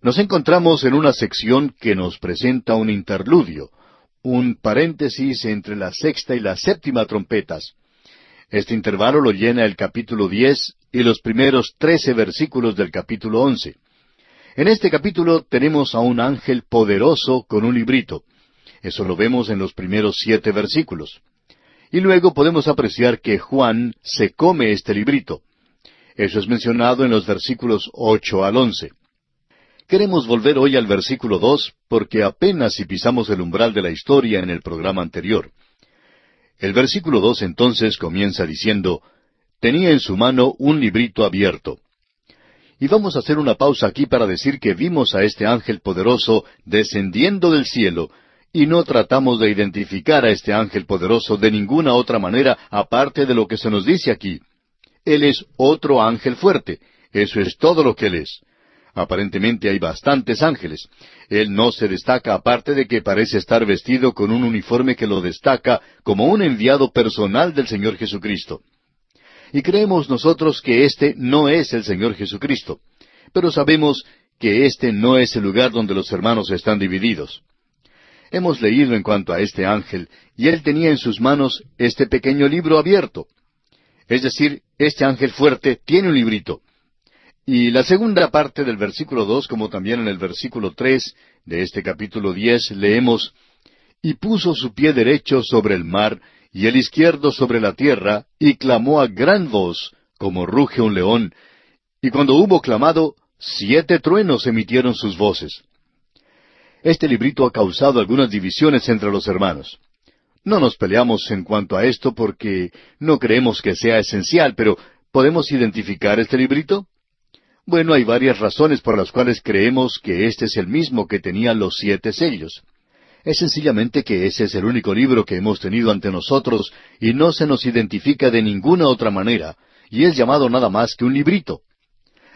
Nos encontramos en una sección que nos presenta un interludio, un paréntesis entre la sexta y la séptima trompetas. Este intervalo lo llena el capítulo 10 y los primeros 13 versículos del capítulo 11. En este capítulo tenemos a un ángel poderoso con un librito. Eso lo vemos en los primeros 7 versículos. Y luego podemos apreciar que Juan se come este librito. Eso es mencionado en los versículos 8 al 11. Queremos volver hoy al versículo 2 porque apenas si pisamos el umbral de la historia en el programa anterior. El versículo 2 entonces comienza diciendo, tenía en su mano un librito abierto. Y vamos a hacer una pausa aquí para decir que vimos a este ángel poderoso descendiendo del cielo, y no tratamos de identificar a este ángel poderoso de ninguna otra manera aparte de lo que se nos dice aquí. Él es otro ángel fuerte. Eso es todo lo que él es. Aparentemente hay bastantes ángeles. Él no se destaca aparte de que parece estar vestido con un uniforme que lo destaca como un enviado personal del Señor Jesucristo. Y creemos nosotros que este no es el Señor Jesucristo. Pero sabemos que este no es el lugar donde los hermanos están divididos. Hemos leído en cuanto a este ángel, y él tenía en sus manos este pequeño libro abierto. Es decir, este ángel fuerte tiene un librito. Y la segunda parte del versículo 2, como también en el versículo 3 de este capítulo 10, leemos, y puso su pie derecho sobre el mar, y el izquierdo sobre la tierra, y clamó a gran voz, como ruge un león, y cuando hubo clamado, 7 truenos emitieron sus voces. Este librito ha causado algunas divisiones entre los hermanos. No nos peleamos en cuanto a esto porque no creemos que sea esencial, pero ¿podemos identificar este librito? Bueno, hay varias razones por las cuales creemos que este es el mismo que tenía los 7 sellos. Es sencillamente que ese es el único libro que hemos tenido ante nosotros y no se nos identifica de ninguna otra manera, y es llamado nada más que un librito.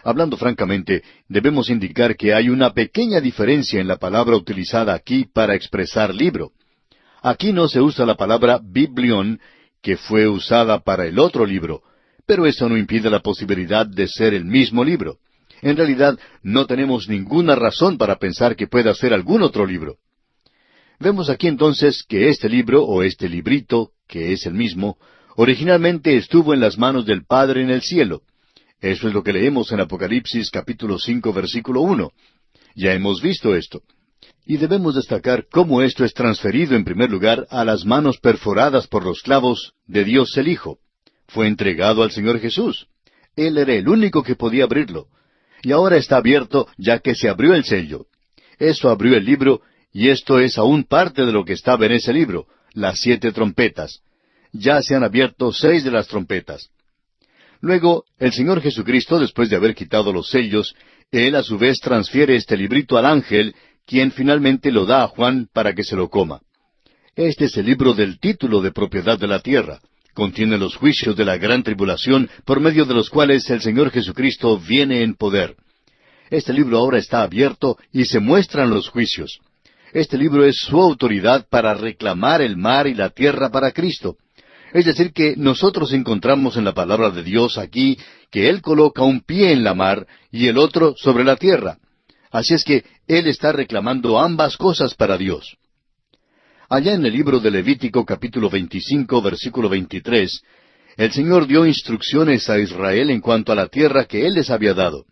Hablando francamente, debemos indicar que hay una pequeña diferencia en la palabra utilizada aquí para expresar libro. Aquí no se usa la palabra biblión, que fue usada para el otro libro, pero eso no impide la posibilidad de ser el mismo libro. En realidad, no tenemos ninguna razón para pensar que pueda ser algún otro libro. Vemos aquí entonces que este libro, o este librito, que es el mismo, originalmente estuvo en las manos del Padre en el cielo. Eso es lo que leemos en Apocalipsis capítulo 5, versículo 1. Ya hemos visto esto. Y debemos destacar cómo esto es transferido en primer lugar a las manos perforadas por los clavos de Dios el Hijo. Fue entregado al Señor Jesús. Él era el único que podía abrirlo. Y ahora está abierto ya que se abrió el sello. Eso abrió el libro, y esto es aún parte de lo que estaba en ese libro, las 7 trompetas. Ya se han abierto 6 de las trompetas. Luego, el Señor Jesucristo, después de haber quitado los sellos, Él a su vez transfiere este librito al ángel, quien finalmente lo da a Juan para que se lo coma. Este es el libro del título de propiedad de la tierra. Contiene los juicios de la gran tribulación, por medio de los cuales el Señor Jesucristo viene en poder. Este libro ahora está abierto y se muestran los juicios. Este libro es su autoridad para reclamar el mar y la tierra para Cristo. Es decir, que nosotros encontramos en la palabra de Dios aquí que Él coloca un pie en la mar y el otro sobre la tierra. Así es que Él está reclamando ambas cosas para Dios. Allá en el libro de Levítico capítulo 25, versículo 23, el Señor dio instrucciones a Israel en cuanto a la tierra que Él les había dado.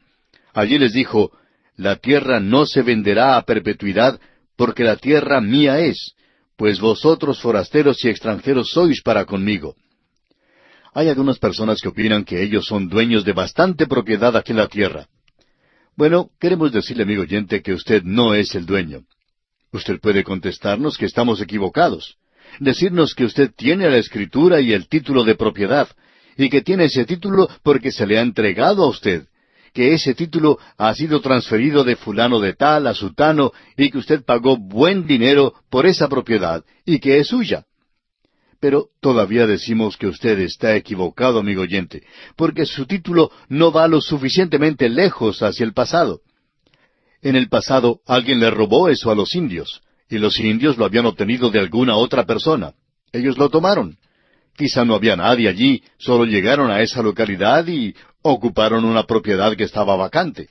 Allí les dijo, la tierra no se venderá a perpetuidad, porque la tierra mía es, pues vosotros forasteros y extranjeros sois para conmigo. Hay algunas personas que opinan que ellos son dueños de bastante propiedad aquí en la tierra. Bueno, queremos decirle, amigo oyente, que usted no es el dueño. Usted puede contestarnos que estamos equivocados, decirnos que usted tiene la Escritura y el título de propiedad, y que tiene ese título porque se le ha entregado a usted, que ese título ha sido transferido de fulano de tal a sutano, y que usted pagó buen dinero por esa propiedad, y que es suya. Pero todavía decimos que usted está equivocado, amigo oyente, porque su título no va lo suficientemente lejos hacia el pasado. En el pasado alguien le robó eso a los indios, y los indios lo habían obtenido de alguna otra persona. Ellos lo tomaron. Quizá no había nadie allí, solo llegaron a esa localidad y ocuparon una propiedad que estaba vacante.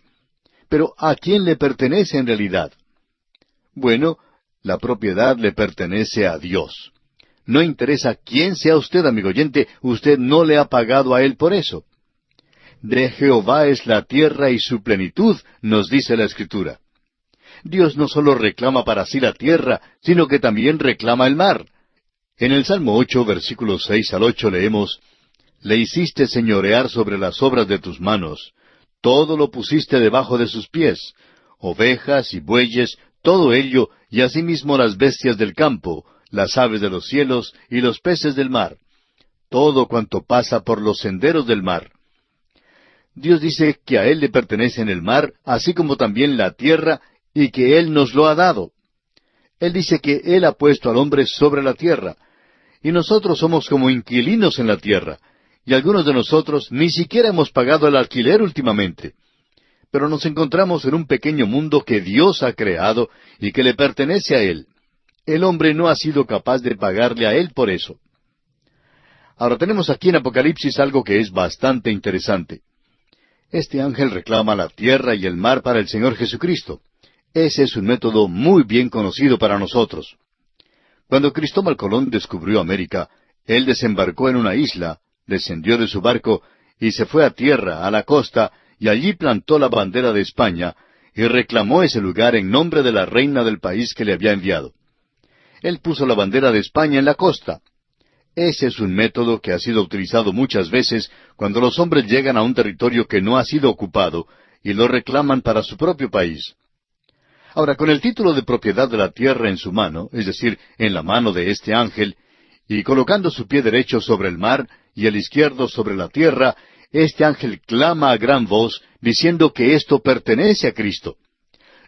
Pero ¿a quién le pertenece en realidad? Bueno, la propiedad le pertenece a Dios. No interesa quién sea usted, amigo oyente, usted no le ha pagado a Él por eso. De Jehová es la tierra y su plenitud, nos dice la Escritura. Dios no solo reclama para sí la tierra, sino que también reclama el mar. En el Salmo 8, versículos 6 al 8 leemos, Le hiciste señorear sobre las obras de tus manos, todo lo pusiste debajo de sus pies, ovejas y bueyes, todo ello, y asimismo las bestias del campo, las aves de los cielos y los peces del mar, todo cuanto pasa por los senderos del mar. Dios dice que a Él le pertenecen el mar, así como también la tierra, y que Él nos lo ha dado. Él dice que Él ha puesto al hombre sobre la tierra, y nosotros somos como inquilinos en la tierra, y algunos de nosotros ni siquiera hemos pagado el alquiler últimamente. Pero nos encontramos en un pequeño mundo que Dios ha creado y que le pertenece a Él. El hombre no ha sido capaz de pagarle a Él por eso. Ahora tenemos aquí en Apocalipsis algo que es bastante interesante. Este ángel reclama la tierra y el mar para el Señor Jesucristo. Ese es un método muy bien conocido para nosotros. Cuando Cristóbal Colón descubrió América, él desembarcó en una isla, descendió de su barco y se fue a tierra, a la costa, y allí plantó la bandera de España y reclamó ese lugar en nombre de la reina del país que le había enviado. Él puso la bandera de España en la costa. Ese es un método que ha sido utilizado muchas veces cuando los hombres llegan a un territorio que no ha sido ocupado y lo reclaman para su propio país. Ahora, con el título de propiedad de la tierra en su mano, es decir, en la mano de este ángel, y colocando su pie derecho sobre el mar y el izquierdo sobre la tierra, este ángel clama a gran voz, diciendo que esto pertenece a Cristo.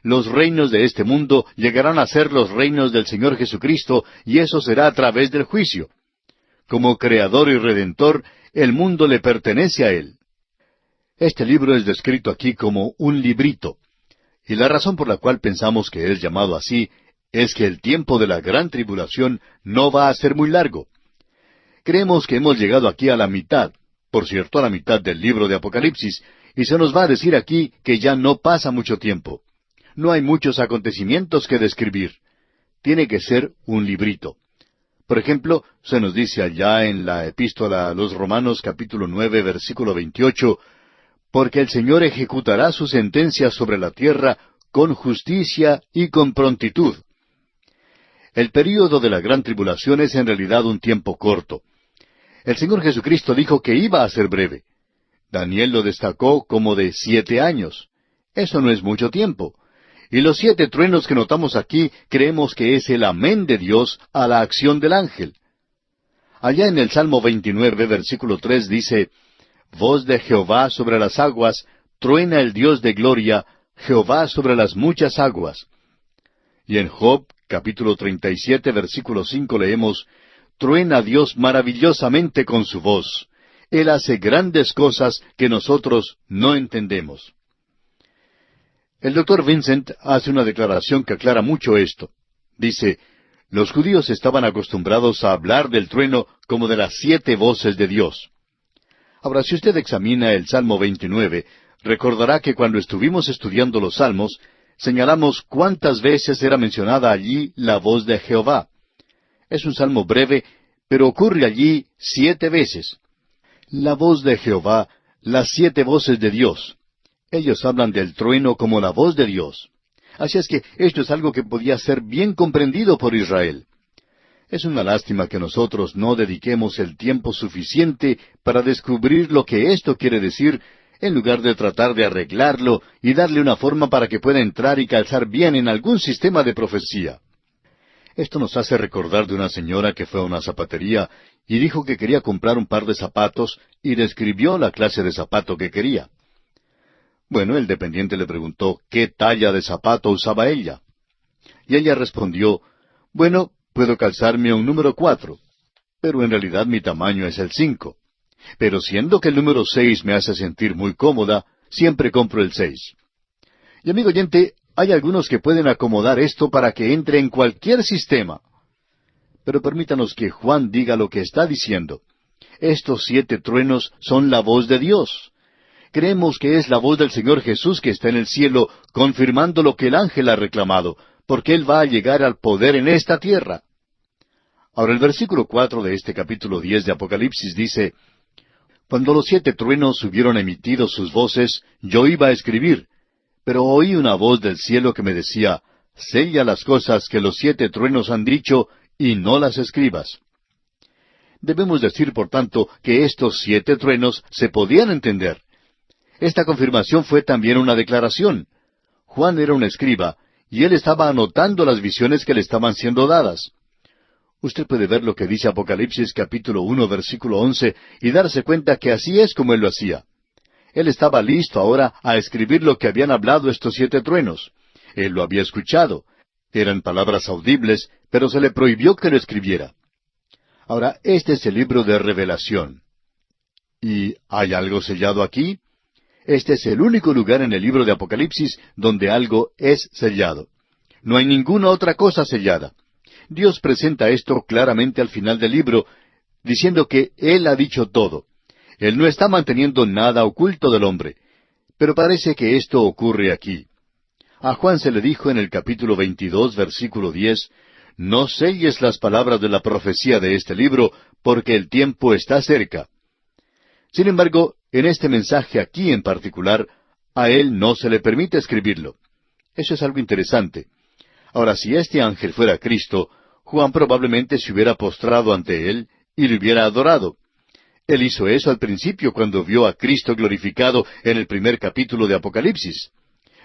Los reinos de este mundo llegarán a ser los reinos del Señor Jesucristo, y eso será a través del juicio. Como Creador y Redentor, el mundo le pertenece a Él. Este libro es descrito aquí como un librito. Y la razón por la cual pensamos que es llamado así es que el tiempo de la gran tribulación no va a ser muy largo. Creemos que hemos llegado aquí a la mitad, por cierto, a la mitad del libro de Apocalipsis, y se nos va a decir aquí que ya no pasa mucho tiempo. No hay muchos acontecimientos que describir. Tiene que ser un librito. Por ejemplo, se nos dice allá en la epístola a los Romanos capítulo 9, versículo 28, porque el Señor ejecutará su sentencia sobre la tierra con justicia y con prontitud. El período de la gran tribulación es en realidad un tiempo corto. El Señor Jesucristo dijo que iba a ser breve. Daniel lo destacó como de 7 años. Eso no es mucho tiempo. Y los 7 truenos que notamos aquí creemos que es el amén de Dios a la acción del ángel. Allá en el Salmo 29, versículo 3 dice, Voz de Jehová sobre las aguas, truena el Dios de gloria, Jehová sobre las muchas aguas. Y en Job, capítulo 37, versículo 5 leemos, Truena Dios maravillosamente con su voz. Él hace grandes cosas que nosotros no entendemos. El Dr. Vincent hace una declaración que aclara mucho esto. Dice, los judíos estaban acostumbrados a hablar del trueno como de las 7 voces de Dios. Ahora, si usted examina el Salmo 29, recordará que cuando estuvimos estudiando los Salmos, señalamos cuántas veces era mencionada allí la voz de Jehová. Es un salmo breve, pero ocurre allí 7 veces. La voz de Jehová, las 7 voces de Dios. Ellos hablan del trueno como la voz de Dios. Así es que esto es algo que podía ser bien comprendido por Israel. Es una lástima que nosotros no dediquemos el tiempo suficiente para descubrir lo que esto quiere decir, en lugar de tratar de arreglarlo y darle una forma para que pueda entrar y calzar bien en algún sistema de profecía. Esto nos hace recordar de una señora que fue a una zapatería y dijo que quería comprar un par de zapatos y describió la clase de zapato que quería. Bueno, el dependiente le preguntó qué talla de zapato usaba ella. Y ella respondió, bueno, puedo calzarme un número 4, pero en realidad mi tamaño es el 5. Pero siendo que el número 6 me hace sentir muy cómoda, siempre compro el 6. Y amigo oyente, hay algunos que pueden acomodar esto para que entre en cualquier sistema. Pero permítanos que Juan diga lo que está diciendo. Estos 7 truenos son la voz de Dios. Creemos que es la voz del Señor Jesús que está en el cielo, confirmando lo que el ángel ha reclamado, porque Él va a llegar al poder en esta tierra. Ahora el versículo 4 de este capítulo 10 de Apocalipsis dice, Cuando los 7 truenos hubieron emitido sus voces, yo iba a escribir, pero oí una voz del cielo que me decía, Sella las cosas que los 7 truenos han dicho, y no las escribas. Debemos decir, por tanto, que estos 7 truenos se podían entender. Esta confirmación fue también una declaración. Juan era un escriba, y él estaba anotando las visiones que le estaban siendo dadas. Usted puede ver lo que dice Apocalipsis capítulo 1, versículo 11, y darse cuenta que así es como él lo hacía. Él estaba listo ahora a escribir lo que habían hablado estos 7 truenos. Él lo había escuchado. Eran palabras audibles, pero se le prohibió que lo escribiera. Ahora, este es el libro de Revelación. ¿Y hay algo sellado aquí? Este es el único lugar en el libro de Apocalipsis donde algo es sellado. No hay ninguna otra cosa sellada. Dios presenta esto claramente al final del libro, diciendo que Él ha dicho todo. Él no está manteniendo nada oculto del hombre. Pero parece que esto ocurre aquí. A Juan se le dijo en el capítulo 22, versículo 10, No selles las palabras de la profecía de este libro, porque el tiempo está cerca. Sin embargo, en este mensaje aquí en particular, a él no se le permite escribirlo. Eso es algo interesante. Ahora, si este ángel fuera Cristo, Juan probablemente se hubiera postrado ante él y le hubiera adorado. Él hizo eso al principio cuando vio a Cristo glorificado en el primer capítulo de Apocalipsis.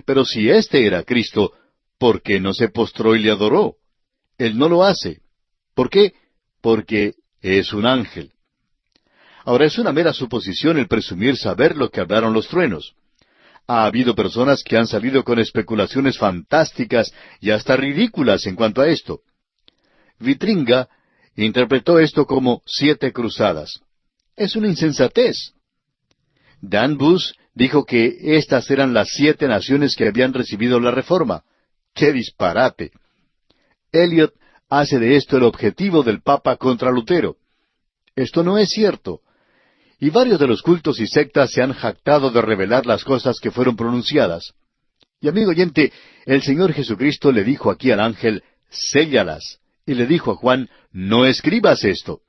Pero si éste era Cristo, ¿por qué no se postró y le adoró? Él no lo hace. ¿Por qué? Porque es un ángel. Ahora, es una mera suposición el presumir saber lo que hablaron los truenos. Ha habido personas que han salido con especulaciones fantásticas y hasta ridículas en cuanto a esto. Vitringa interpretó esto como 7 cruzadas. Es una insensatez. Dan Bus dijo que estas eran las 7 naciones que habían recibido la Reforma. ¡Qué disparate! Eliot hace de esto el objetivo del Papa contra Lutero. Esto no es cierto. Y varios de los cultos y sectas se han jactado de revelar las cosas que fueron pronunciadas. Y amigo oyente, el Señor Jesucristo le dijo aquí al ángel, séllalas. Y le dijo a Juan, no escribas esto.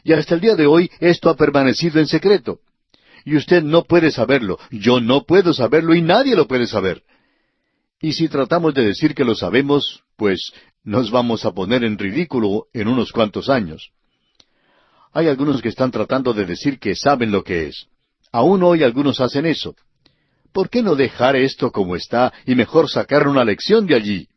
Y hasta el día de hoy esto ha permanecido en secreto. Y usted no puede saberlo, yo no puedo saberlo y nadie lo puede saber. Y si tratamos de decir que lo sabemos, pues nos vamos a poner en ridículo en unos cuantos años. Hay algunos que están tratando de decir que saben lo que es. Aún hoy algunos hacen eso. ¿Por qué no dejar esto como está y mejor sacar una lección de allí?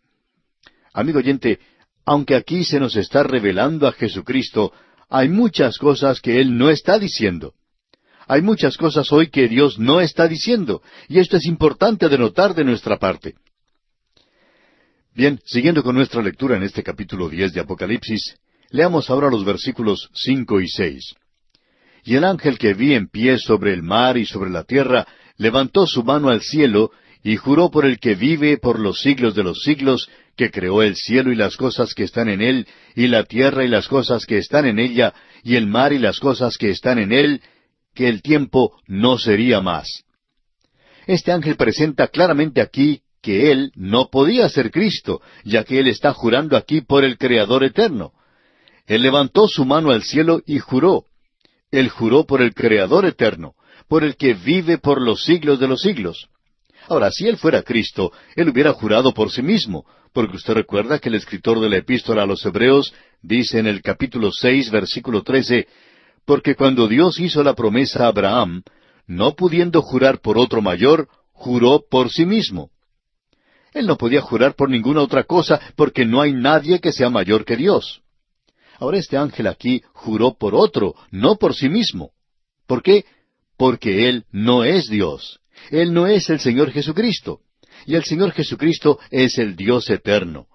Amigo oyente, aunque aquí se nos está revelando a Jesucristo, hay muchas cosas que Él no está diciendo. Hay muchas cosas hoy que Dios no está diciendo, y esto es importante de notar de nuestra parte. Bien, siguiendo con nuestra lectura en este capítulo 10 de Apocalipsis, leamos ahora los versículos 5 y 6. Y el ángel que vi en pie sobre el mar y sobre la tierra, levantó su mano al cielo, y juró por el que vive por los siglos de los siglos, que creó el cielo y las cosas que están en él, y la tierra y las cosas que están en ella, y el mar y las cosas que están en él, que el tiempo no sería más. Este ángel presenta claramente aquí que él no podía ser Cristo, ya que él está jurando aquí por el Creador eterno. Él levantó su mano al cielo y juró. Él juró por el Creador eterno, por el que vive por los siglos de los siglos. Ahora, si él fuera Cristo, él hubiera jurado por sí mismo, porque usted recuerda que el escritor de la epístola a los Hebreos dice en el capítulo 6, versículo 13, porque cuando Dios hizo la promesa a Abraham, no pudiendo jurar por otro mayor, juró por sí mismo. Él no podía jurar por ninguna otra cosa, porque no hay nadie que sea mayor que Dios. Ahora este ángel aquí juró por otro, no por sí mismo. ¿Por qué? Porque Él no es Dios. Él no es el Señor Jesucristo. Y el Señor Jesucristo es el Dios eterno.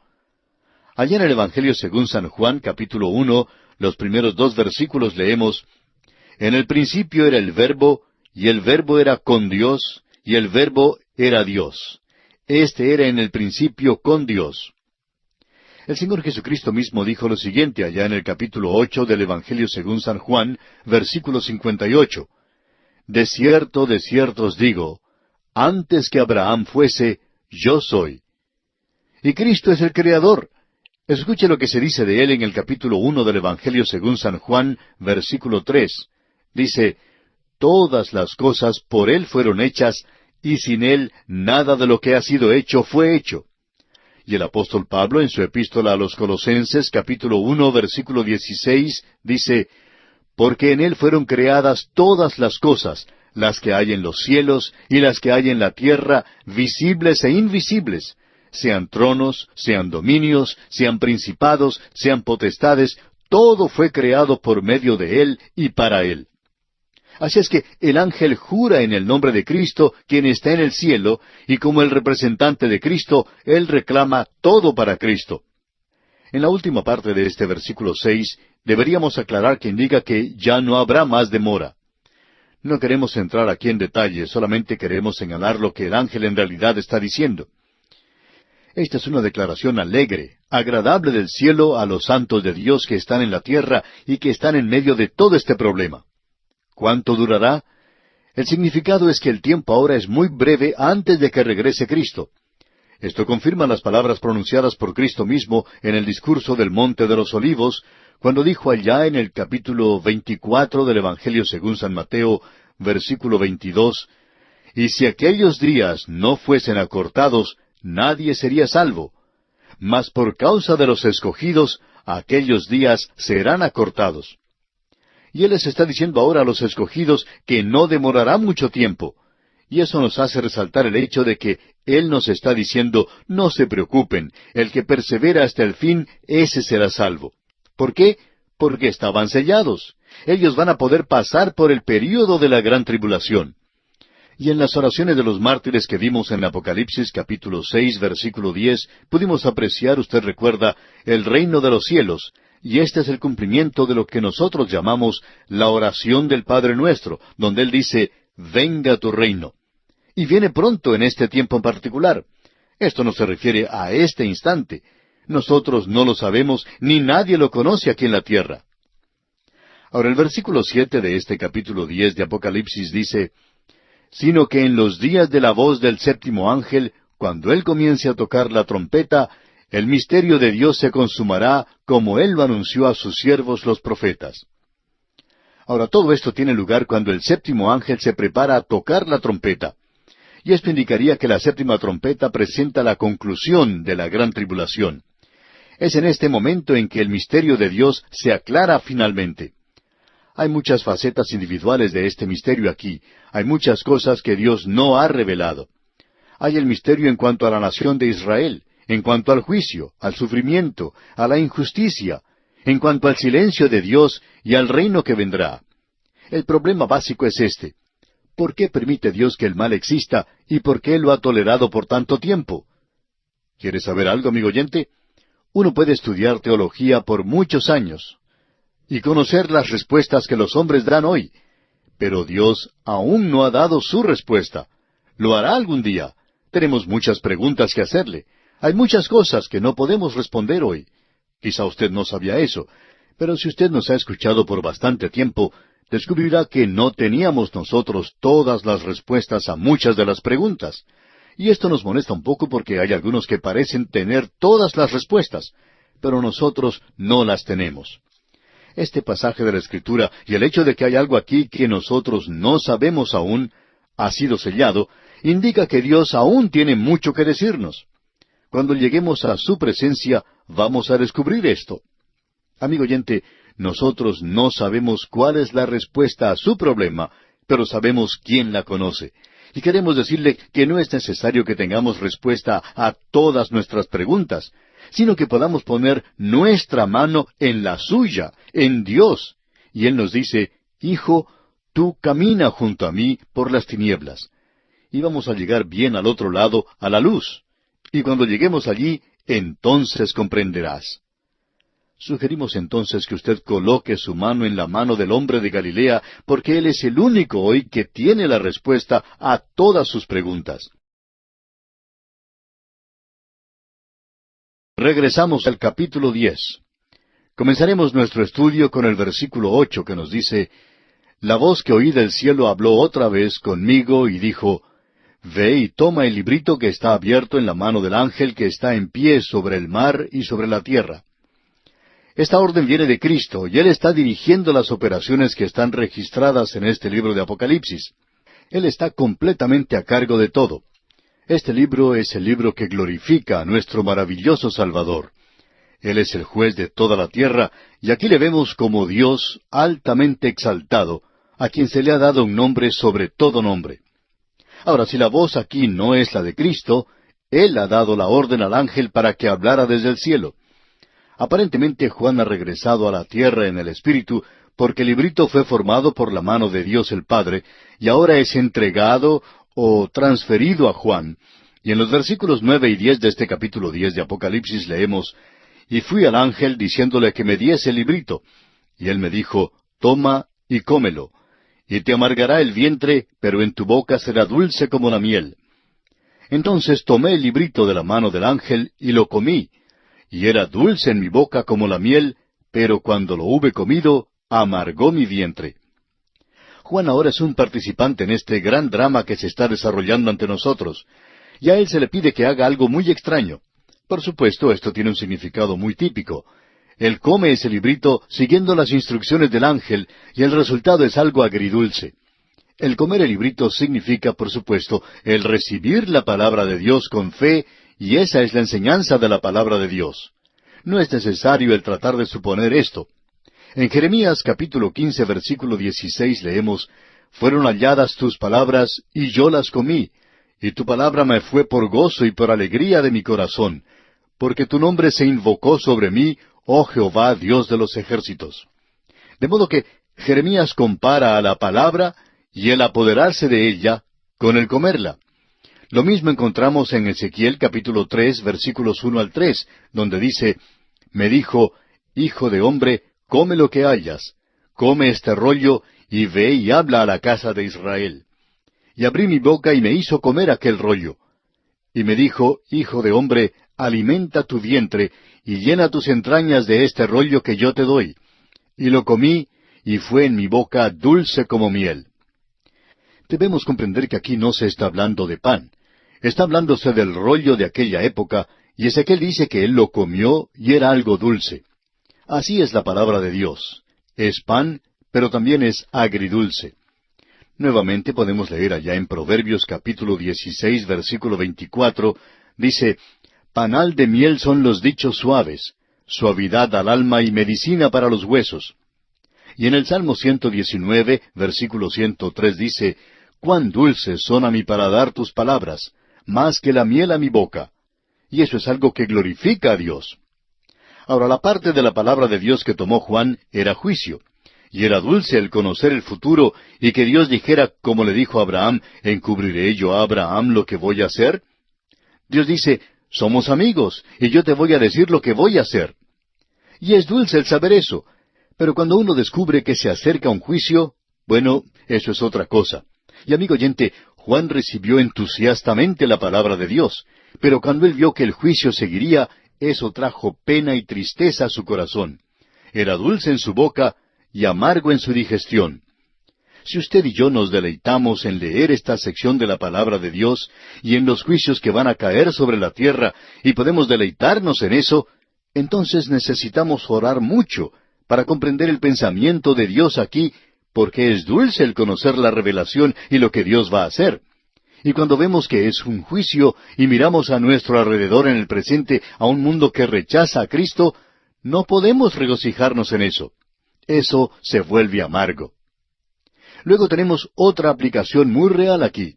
Allá en el Evangelio según San Juan, capítulo 1, los primeros 2 versículos leemos, En el principio era el Verbo, y el Verbo era con Dios, y el Verbo era Dios. Este era en el principio con Dios. El Señor Jesucristo mismo dijo lo siguiente allá en el capítulo 8 del Evangelio según San Juan, versículo 58. de cierto os digo, antes que Abraham fuese, yo soy. Y Cristo es el Creador. Escuche lo que se dice de Él en el capítulo 1 del Evangelio según San Juan, versículo 3. Dice, todas las cosas por Él fueron hechas, y sin Él nada de lo que ha sido hecho fue hecho. Y el apóstol Pablo en su epístola a los Colosenses, capítulo 1, versículo 16, dice, porque en Él fueron creadas todas las cosas, las que hay en los cielos y las que hay en la tierra, visibles e invisibles, sean tronos, sean dominios, sean principados, sean potestades, todo fue creado por medio de Él y para Él. Así es que el ángel jura en el nombre de Cristo, quien está en el cielo, y como el representante de Cristo, él reclama todo para Cristo. En la última parte de este versículo 6, deberíamos aclarar que indica que ya no habrá más demora. No queremos entrar aquí en detalle, solamente queremos señalar lo que el ángel en realidad está diciendo. Esta es una declaración alegre, agradable del cielo a los santos de Dios que están en la tierra y que están en medio de todo este problema. ¿Cuánto durará? El significado es que el tiempo ahora es muy breve antes de que regrese Cristo. Esto confirma las palabras pronunciadas por Cristo mismo en el discurso del Monte de los Olivos, cuando dijo allá en el capítulo 24 del Evangelio según San Mateo, versículo 22, «Y si aquellos días no fuesen acortados, nadie sería salvo. Mas por causa de los escogidos, aquellos días serán acortados». Y Él les está diciendo ahora a los escogidos que no demorará mucho tiempo. Y eso nos hace resaltar el hecho de que Él nos está diciendo, no se preocupen, el que persevera hasta el fin, ese será salvo. ¿Por qué? Porque estaban sellados. Ellos van a poder pasar por el período de la gran tribulación. Y en las oraciones de los mártires que vimos en Apocalipsis capítulo 6, versículo 10, pudimos apreciar, usted recuerda, el reino de los cielos. Y este es el cumplimiento de lo que nosotros llamamos la oración del Padre Nuestro, donde Él dice, venga tu reino. Y viene pronto en este tiempo en particular. Esto no se refiere a este instante. Nosotros no lo sabemos, ni nadie lo conoce aquí en la tierra. Ahora el versículo 7 de este capítulo 10 de Apocalipsis dice, sino que en los días de la voz del séptimo ángel, cuando él comience a tocar la trompeta, el misterio de Dios se consumará como Él lo anunció a sus siervos los profetas. Ahora, todo esto tiene lugar cuando el séptimo ángel se prepara a tocar la trompeta. Y esto indicaría que la séptima trompeta presenta la conclusión de la gran tribulación. Es en este momento en que el misterio de Dios se aclara finalmente. Hay muchas facetas individuales de este misterio aquí. Hay muchas cosas que Dios no ha revelado. Hay el misterio en cuanto a la nación de Israel, en cuanto al juicio, al sufrimiento, a la injusticia, en cuanto al silencio de Dios y al reino que vendrá. El problema básico es este. ¿Por qué permite Dios que el mal exista y por qué lo ha tolerado por tanto tiempo? ¿Quieres saber algo, amigo oyente? Uno puede estudiar teología por muchos años y conocer las respuestas que los hombres dan hoy, pero Dios aún no ha dado su respuesta. Lo hará algún día. Tenemos muchas preguntas que hacerle. Hay muchas cosas que no podemos responder hoy. Quizá usted no sabía eso, pero si usted nos ha escuchado por bastante tiempo, descubrirá que no teníamos nosotros todas las respuestas a muchas de las preguntas. Y esto nos molesta un poco porque hay algunos que parecen tener todas las respuestas, pero nosotros no las tenemos. Este pasaje de la Escritura y el hecho de que hay algo aquí que nosotros no sabemos aún, ha sido sellado, indica que Dios aún tiene mucho que decirnos. Cuando lleguemos a su presencia, vamos a descubrir esto. Amigo oyente, nosotros no sabemos cuál es la respuesta a su problema, pero sabemos quién la conoce. Y queremos decirle que no es necesario que tengamos respuesta a todas nuestras preguntas, sino que podamos poner nuestra mano en la suya, en Dios. Y Él nos dice, Hijo, tú camina junto a mí por las tinieblas. Y vamos a llegar bien al otro lado, a la luz. Y cuando lleguemos allí, entonces comprenderás. Sugerimos entonces que usted coloque su mano en la mano del hombre de Galilea, porque él es el único hoy que tiene la respuesta a todas sus preguntas. Regresamos al capítulo 10. Comenzaremos nuestro estudio con el versículo 8 que nos dice, La voz que oí del cielo habló otra vez conmigo y dijo, Ve y toma el librito que está abierto en la mano del ángel que está en pie sobre el mar y sobre la tierra. Esta orden viene de Cristo, y Él está dirigiendo las operaciones que están registradas en este libro de Apocalipsis. Él está completamente a cargo de todo. Este libro es el libro que glorifica a nuestro maravilloso Salvador. Él es el juez de toda la tierra, y aquí le vemos como Dios altamente exaltado, a quien se le ha dado un nombre sobre todo nombre. Ahora, si la voz aquí no es la de Cristo, Él ha dado la orden al ángel para que hablara desde el cielo. Aparentemente Juan ha regresado a la tierra en el Espíritu, porque el librito fue formado por la mano de Dios el Padre, y ahora es entregado o transferido a Juan. Y en los versículos 9 y 10 de este capítulo 10 de Apocalipsis leemos, Y fui al ángel diciéndole que me diese el librito. Y él me dijo, Toma y cómelo. Y te amargará el vientre, pero en tu boca será dulce como la miel. Entonces tomé el librito de la mano del ángel y lo comí. Y era dulce en mi boca como la miel, pero cuando lo hube comido, amargó mi vientre. Juan ahora es un participante en este gran drama que se está desarrollando ante nosotros, y a él se le pide que haga algo muy extraño. Por supuesto, esto tiene un significado muy típico. Él come ese librito siguiendo las instrucciones del ángel, y el resultado es algo agridulce. El comer el librito significa, por supuesto, el recibir la palabra de Dios con fe, y esa es la enseñanza de la palabra de Dios. No es necesario el tratar de suponer esto. En Jeremías capítulo 15, versículo 16 leemos, Fueron halladas tus palabras, y yo las comí, y tu palabra me fue por gozo y por alegría de mi corazón, porque tu nombre se invocó sobre mí, oh Jehová, Dios de los ejércitos. De modo que Jeremías compara a la palabra y el apoderarse de ella con el comerla. Lo mismo encontramos en Ezequiel capítulo 3, versículos 1 al 3, donde dice, Me dijo, Hijo de hombre, come lo que hayas, come este rollo, y ve y habla a la casa de Israel. Y abrí mi boca y me hizo comer aquel rollo. Y me dijo, Hijo de hombre, alimenta tu vientre, y llena tus entrañas de este rollo que yo te doy. Y lo comí, y fue en mi boca dulce como miel. Debemos comprender que aquí no se está hablando de pan. Está hablándose del rollo de aquella época, y Ezequiel dice que él lo comió y era algo dulce. Así es la palabra de Dios. Es pan, pero también es agridulce. Nuevamente podemos leer allá en Proverbios capítulo 16, versículo 24, dice, Panal de miel son los dichos suaves, suavidad al alma y medicina para los huesos. Y en el Salmo 119, versículo 103 dice, Cuán dulces son a mi paladar tus palabras, más que la miel a mi boca. Y eso es algo que glorifica a Dios. Ahora, la parte de la palabra de Dios que tomó Juan era juicio. Y era dulce el conocer el futuro y que Dios dijera, como le dijo a Abraham, ¿encubriré yo a Abraham lo que voy a hacer? Dios dice, somos amigos, y yo te voy a decir lo que voy a hacer. Y es dulce el saber eso. Pero cuando uno descubre que se acerca un juicio, bueno, eso es otra cosa. Y amigo oyente, Juan recibió entusiastamente la palabra de Dios, pero cuando él vio que el juicio seguiría, eso trajo pena y tristeza a su corazón. Era dulce en su boca y amargo en su digestión. Si usted y yo nos deleitamos en leer esta sección de la palabra de Dios y en los juicios que van a caer sobre la tierra, y podemos deleitarnos en eso, entonces necesitamos orar mucho para comprender el pensamiento de Dios aquí, porque es dulce el conocer la revelación y lo que Dios va a hacer. Y cuando vemos que es un juicio y miramos a nuestro alrededor en el presente a un mundo que rechaza a Cristo, no podemos regocijarnos en eso. Eso se vuelve amargo. Luego tenemos otra aplicación muy real aquí.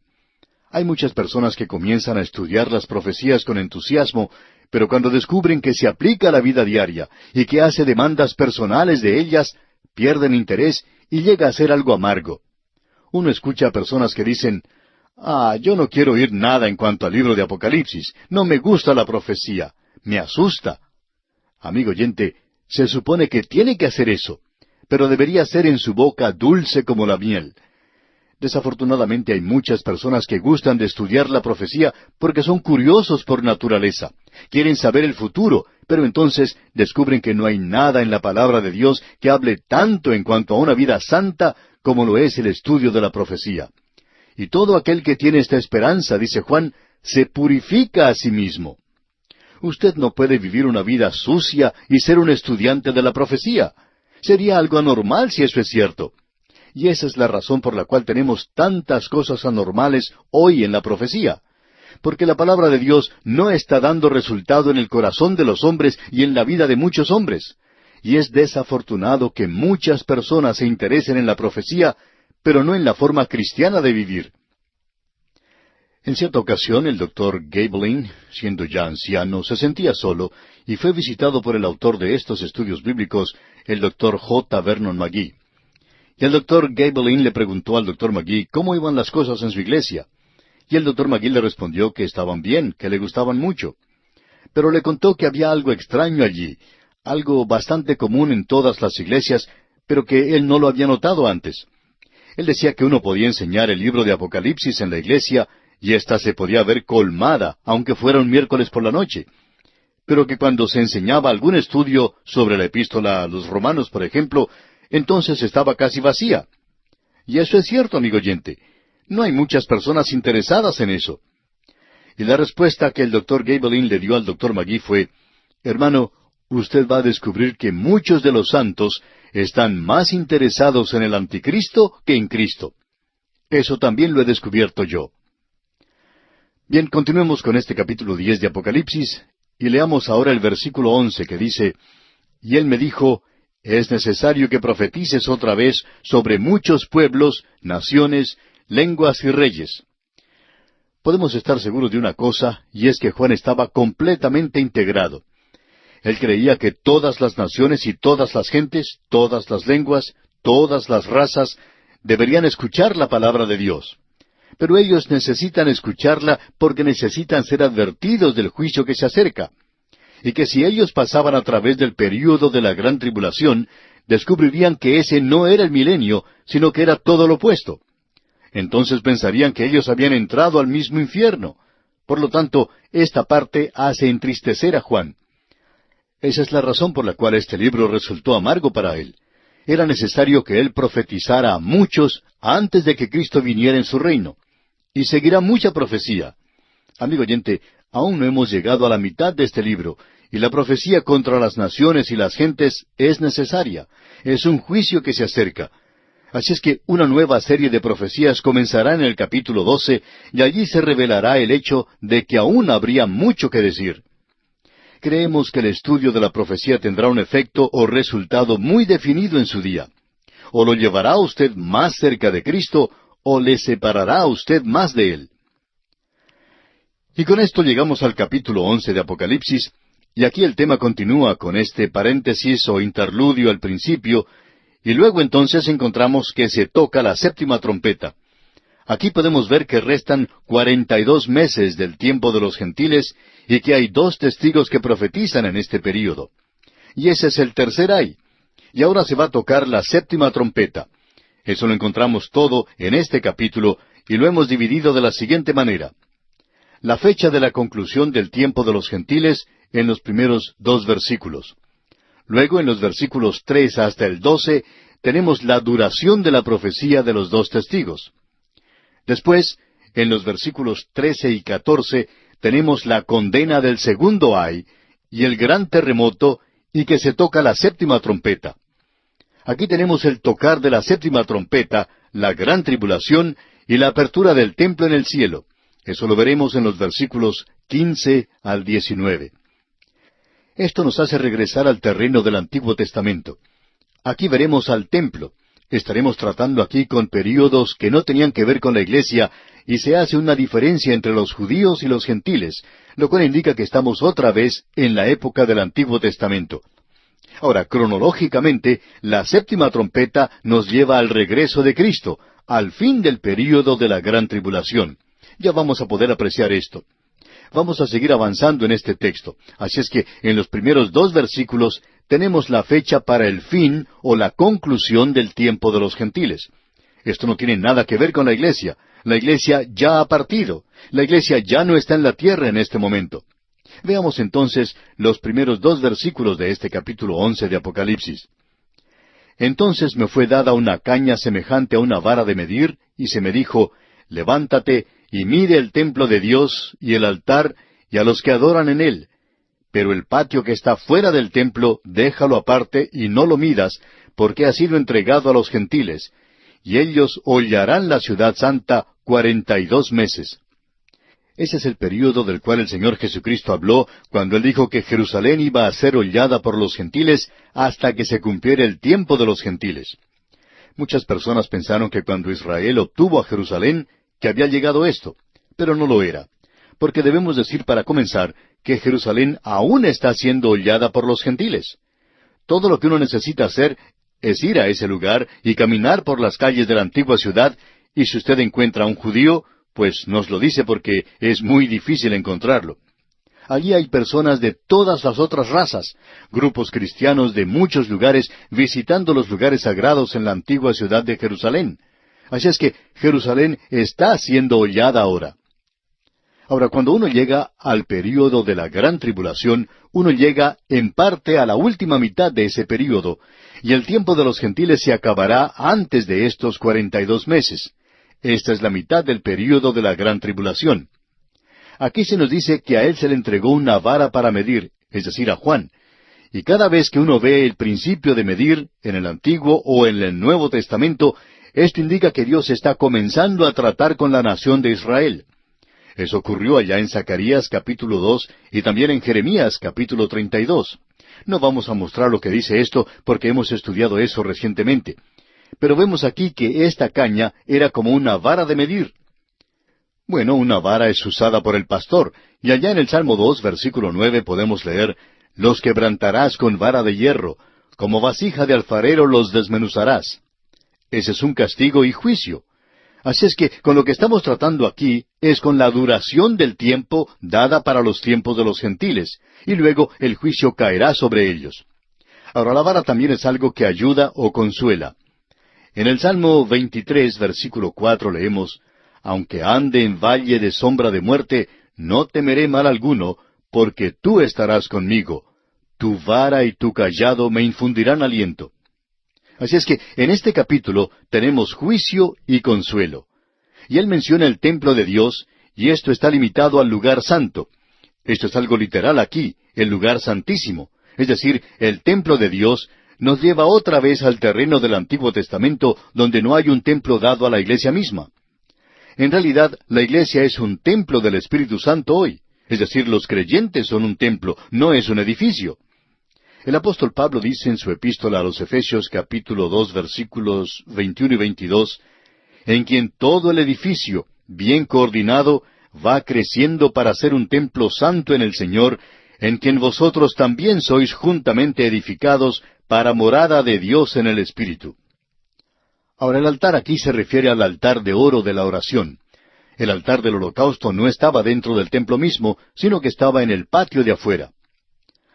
Hay muchas personas que comienzan a estudiar las profecías con entusiasmo, pero cuando descubren que se aplica a la vida diaria y que hace demandas personales de ellas, pierden interés y llega a ser algo amargo. Uno escucha a personas que dicen, yo no quiero oír nada en cuanto al libro de Apocalipsis, no me gusta la profecía, me asusta. Amigo oyente, se supone que tiene que hacer eso, pero debería ser en su boca dulce como la miel. Desafortunadamente hay muchas personas que gustan de estudiar la profecía porque son curiosos por naturaleza. Quieren saber el futuro, pero entonces descubren que no hay nada en la palabra de Dios que hable tanto en cuanto a una vida santa como lo es el estudio de la profecía. Y todo aquel que tiene esta esperanza, dice Juan, se purifica a sí mismo. Usted no puede vivir una vida sucia y ser un estudiante de la profecía. Sería algo anormal si eso es cierto. Y esa es la razón por la cual tenemos tantas cosas anormales hoy en la profecía. Porque la palabra de Dios no está dando resultado en el corazón de los hombres y en la vida de muchos hombres. Y es desafortunado que muchas personas se interesen en la profecía, pero no en la forma cristiana de vivir. En cierta ocasión, el doctor Gaebelein, siendo ya anciano, se sentía solo y fue visitado por el autor de estos estudios bíblicos, el doctor J. Vernon McGee. Y el doctor Gaebelein le preguntó al doctor McGee cómo iban las cosas en su iglesia. Y el doctor McGee le respondió que estaban bien, que le gustaban mucho. Pero le contó que había algo extraño allí, algo bastante común en todas las iglesias, pero que él no lo había notado antes. Él decía que uno podía enseñar el libro de Apocalipsis en la iglesia, y ésta se podía ver colmada, aunque fuera un miércoles por la noche. Pero que cuando se enseñaba algún estudio sobre la epístola a los romanos, por ejemplo, entonces estaba casi vacía. Y eso es cierto, amigo oyente. No hay muchas personas interesadas en eso. Y la respuesta que el doctor Gaebelein le dio al doctor McGee fue, hermano, usted va a descubrir que muchos de los santos están más interesados en el anticristo que en Cristo. Eso también lo he descubierto yo. Bien, continuemos con este capítulo 10 de Apocalipsis, y leamos ahora el versículo 11 que dice, y él me dijo, es necesario que profetices otra vez sobre muchos pueblos, naciones, lenguas y reyes. Podemos estar seguros de una cosa, y es que Juan estaba completamente integrado. Él creía que todas las naciones y todas las gentes, todas las lenguas, todas las razas, deberían escuchar la palabra de Dios. Pero ellos necesitan escucharla porque necesitan ser advertidos del juicio que se acerca. Y que si ellos pasaban a través del período de la gran tribulación, descubrirían que ese no era el milenio, sino que era todo lo opuesto. Entonces pensarían que ellos habían entrado al mismo infierno. Por lo tanto, esta parte hace entristecer a Juan. Esa es la razón por la cual este libro resultó amargo para él. Era necesario que él profetizara a muchos antes de que Cristo viniera en su reino. Y seguirá mucha profecía. Amigo oyente, aún no hemos llegado a la mitad de este libro, y la profecía contra las naciones y las gentes es necesaria. Es un juicio que se acerca. Así es que una nueva serie de profecías comenzará en el capítulo 12, y allí se revelará el hecho de que aún habría mucho que decir. Creemos que el estudio de la profecía tendrá un efecto o resultado muy definido en su día. O lo llevará a usted más cerca de Cristo, o le separará a usted más de Él. Y con esto llegamos al capítulo 11 de Apocalipsis, y aquí el tema continúa con este paréntesis o interludio al principio, y luego entonces encontramos que se toca la séptima trompeta. Aquí podemos ver que restan 42 meses del tiempo de los gentiles, y que hay 2 testigos que profetizan en este período. Y ese es el tercer ay. Y ahora se va a tocar la séptima trompeta. Eso lo encontramos todo en este capítulo, y lo hemos dividido de la siguiente manera. La fecha de la conclusión del tiempo de los gentiles en los primeros 2 versículos. Luego, en los versículos 3 hasta el 12, tenemos la duración de la profecía de los 2 testigos. Después, en los versículos 13 y 14, tenemos la condena del segundo ay, y el gran terremoto, y que se toca la séptima trompeta. Aquí tenemos el tocar de la séptima trompeta, la gran tribulación, y la apertura del templo en el cielo. Eso lo veremos en los versículos 15 al 19. Esto nos hace regresar al terreno del Antiguo Testamento. Aquí veremos al templo. Estaremos tratando aquí con períodos que no tenían que ver con la iglesia, y se hace una diferencia entre los judíos y los gentiles, lo cual indica que estamos otra vez en la época del Antiguo Testamento. Ahora, cronológicamente, la séptima trompeta nos lleva al regreso de Cristo, al fin del período de la gran tribulación. Ya vamos a poder apreciar esto. Vamos a seguir avanzando en este texto. Así es que en los primeros 2 versículos tenemos la fecha para el fin o la conclusión del tiempo de los gentiles. Esto no tiene nada que ver con la iglesia. La iglesia ya ha partido. La iglesia ya no está en la tierra en este momento. Veamos entonces los primeros 2 versículos de este capítulo 11 de Apocalipsis. Entonces me fue dada una caña semejante a una vara de medir, y se me dijo, levántate y mide el templo de Dios y el altar y a los que adoran en él. Pero el patio que está fuera del templo, déjalo aparte y no lo midas, porque ha sido entregado a los gentiles, y ellos hollarán la ciudad santa 42 meses. Ese es el período del cual el Señor Jesucristo habló cuando Él dijo que Jerusalén iba a ser hollada por los gentiles hasta que se cumpliera el tiempo de los gentiles. Muchas personas pensaron que cuando Israel obtuvo a Jerusalén, que había llegado esto, pero no lo era. Porque debemos decir para comenzar que Jerusalén aún está siendo hollada por los gentiles. Todo lo que uno necesita hacer es ir a ese lugar y caminar por las calles de la antigua ciudad, y si usted encuentra a un judío, pues nos lo dice porque es muy difícil encontrarlo. Allí hay personas de todas las otras razas, grupos cristianos de muchos lugares visitando los lugares sagrados en la antigua ciudad de Jerusalén. Así es que Jerusalén está siendo hollada ahora. Ahora, cuando uno llega al período de la gran tribulación, uno llega en parte a la última mitad de ese período, y el tiempo de los gentiles se acabará antes de estos 42 meses. Esta es la mitad del período de la gran tribulación. Aquí se nos dice que a él se le entregó una vara para medir, es decir, a Juan. Y cada vez que uno ve el principio de medir, en el Antiguo o en el Nuevo Testamento, esto indica que Dios está comenzando a tratar con la nación de Israel. Eso ocurrió allá en Zacarías capítulo 2 y también en Jeremías capítulo 32. No vamos a mostrar lo que dice esto porque hemos estudiado eso recientemente. Pero vemos aquí que esta caña era como una vara de medir. Bueno, una vara es usada por el pastor, y allá en el Salmo 2, versículo 9, podemos leer, «Los quebrantarás con vara de hierro, como vasija de alfarero los desmenuzarás». Ese es un castigo y juicio. Así es que con lo que estamos tratando aquí es con la duración del tiempo dada para los tiempos de los gentiles, y luego el juicio caerá sobre ellos. Ahora, la vara también es algo que ayuda o consuela. En el Salmo 23, versículo 4 leemos, «Aunque ande en valle de sombra de muerte, no temeré mal alguno, porque tú estarás conmigo. Tu vara y tu cayado me infundirán aliento». Así es que en este capítulo tenemos juicio y consuelo. Y él menciona el templo de Dios, y esto está limitado al lugar santo. Esto es algo literal aquí, el lugar santísimo. Es decir, el templo de Dios nos lleva otra vez al terreno del Antiguo Testamento, donde no hay un templo dado a la iglesia misma. En realidad, la iglesia es un templo del Espíritu Santo hoy. Es decir, los creyentes son un templo, no es un edificio. El apóstol Pablo dice en su epístola a los Efesios capítulo 2 versículos 21 y 22, «En quien todo el edificio, bien coordinado, va creciendo para ser un templo santo en el Señor, en quien vosotros también sois juntamente edificados para morada de Dios en el Espíritu». Ahora, el altar aquí se refiere al altar de oro de la oración. El altar del holocausto no estaba dentro del templo mismo, sino que estaba en el patio de afuera.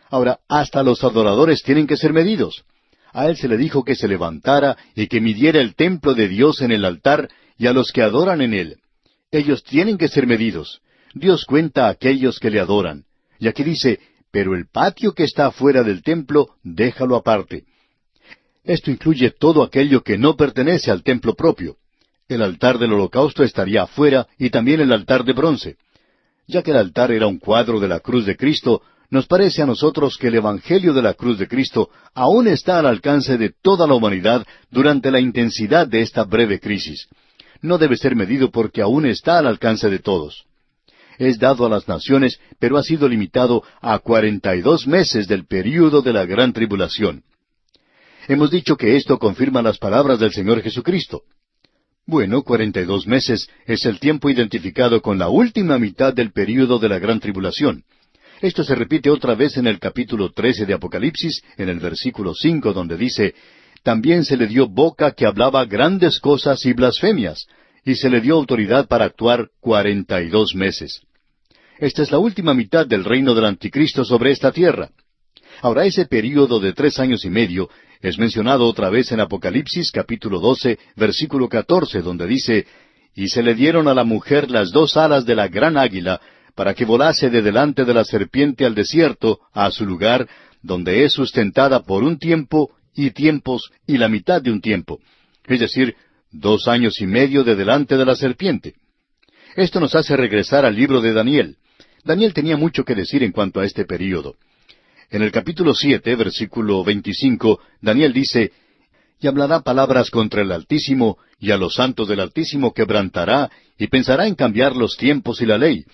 Ahora, hasta los adoradores tienen que ser medidos. A él se le dijo que se levantara y que midiera el templo de Dios en el altar y a los que adoran en él. Ellos tienen que ser medidos. Dios cuenta a aquellos que le adoran. Y aquí dice, «Pero el patio que está afuera del templo, déjalo aparte». Esto incluye todo aquello que no pertenece al templo propio. El altar del holocausto estaría afuera y también el altar de bronce. Ya que el altar era un cuadro de la cruz de Cristo, nos parece a nosotros que el Evangelio de la cruz de Cristo aún está al alcance de toda la humanidad durante la intensidad de esta breve crisis. No debe ser medido porque aún está al alcance de todos. Es dado a las naciones, pero ha sido limitado a 42 meses del período de la gran tribulación. Hemos dicho que esto confirma las palabras del Señor Jesucristo. Bueno, 42 meses es el tiempo identificado con la última mitad del período de la gran tribulación. Esto se repite otra vez en el capítulo 13 de Apocalipsis, en el versículo 5, donde dice, «También se le dio boca que hablaba grandes cosas y blasfemias, y se le dio autoridad para actuar 42 meses». Esta es la última mitad del reino del anticristo sobre esta tierra. Ahora, ese período de 3 años y medio es mencionado otra vez en Apocalipsis capítulo 12, versículo 14, donde dice, «Y se le dieron a la mujer las 2 alas de la gran águila, para que volase de delante de la serpiente al desierto, a su lugar, donde es sustentada por un tiempo y tiempos y la mitad de un tiempo, es decir, 2 años y medio de delante de la serpiente. Esto nos hace regresar al libro de Daniel. Daniel tenía mucho que decir en cuanto a este período. En el capítulo 7, versículo 25, Daniel dice, «Y hablará palabras contra el Altísimo, y a los santos del Altísimo quebrantará, y pensará en cambiar los tiempos y la ley,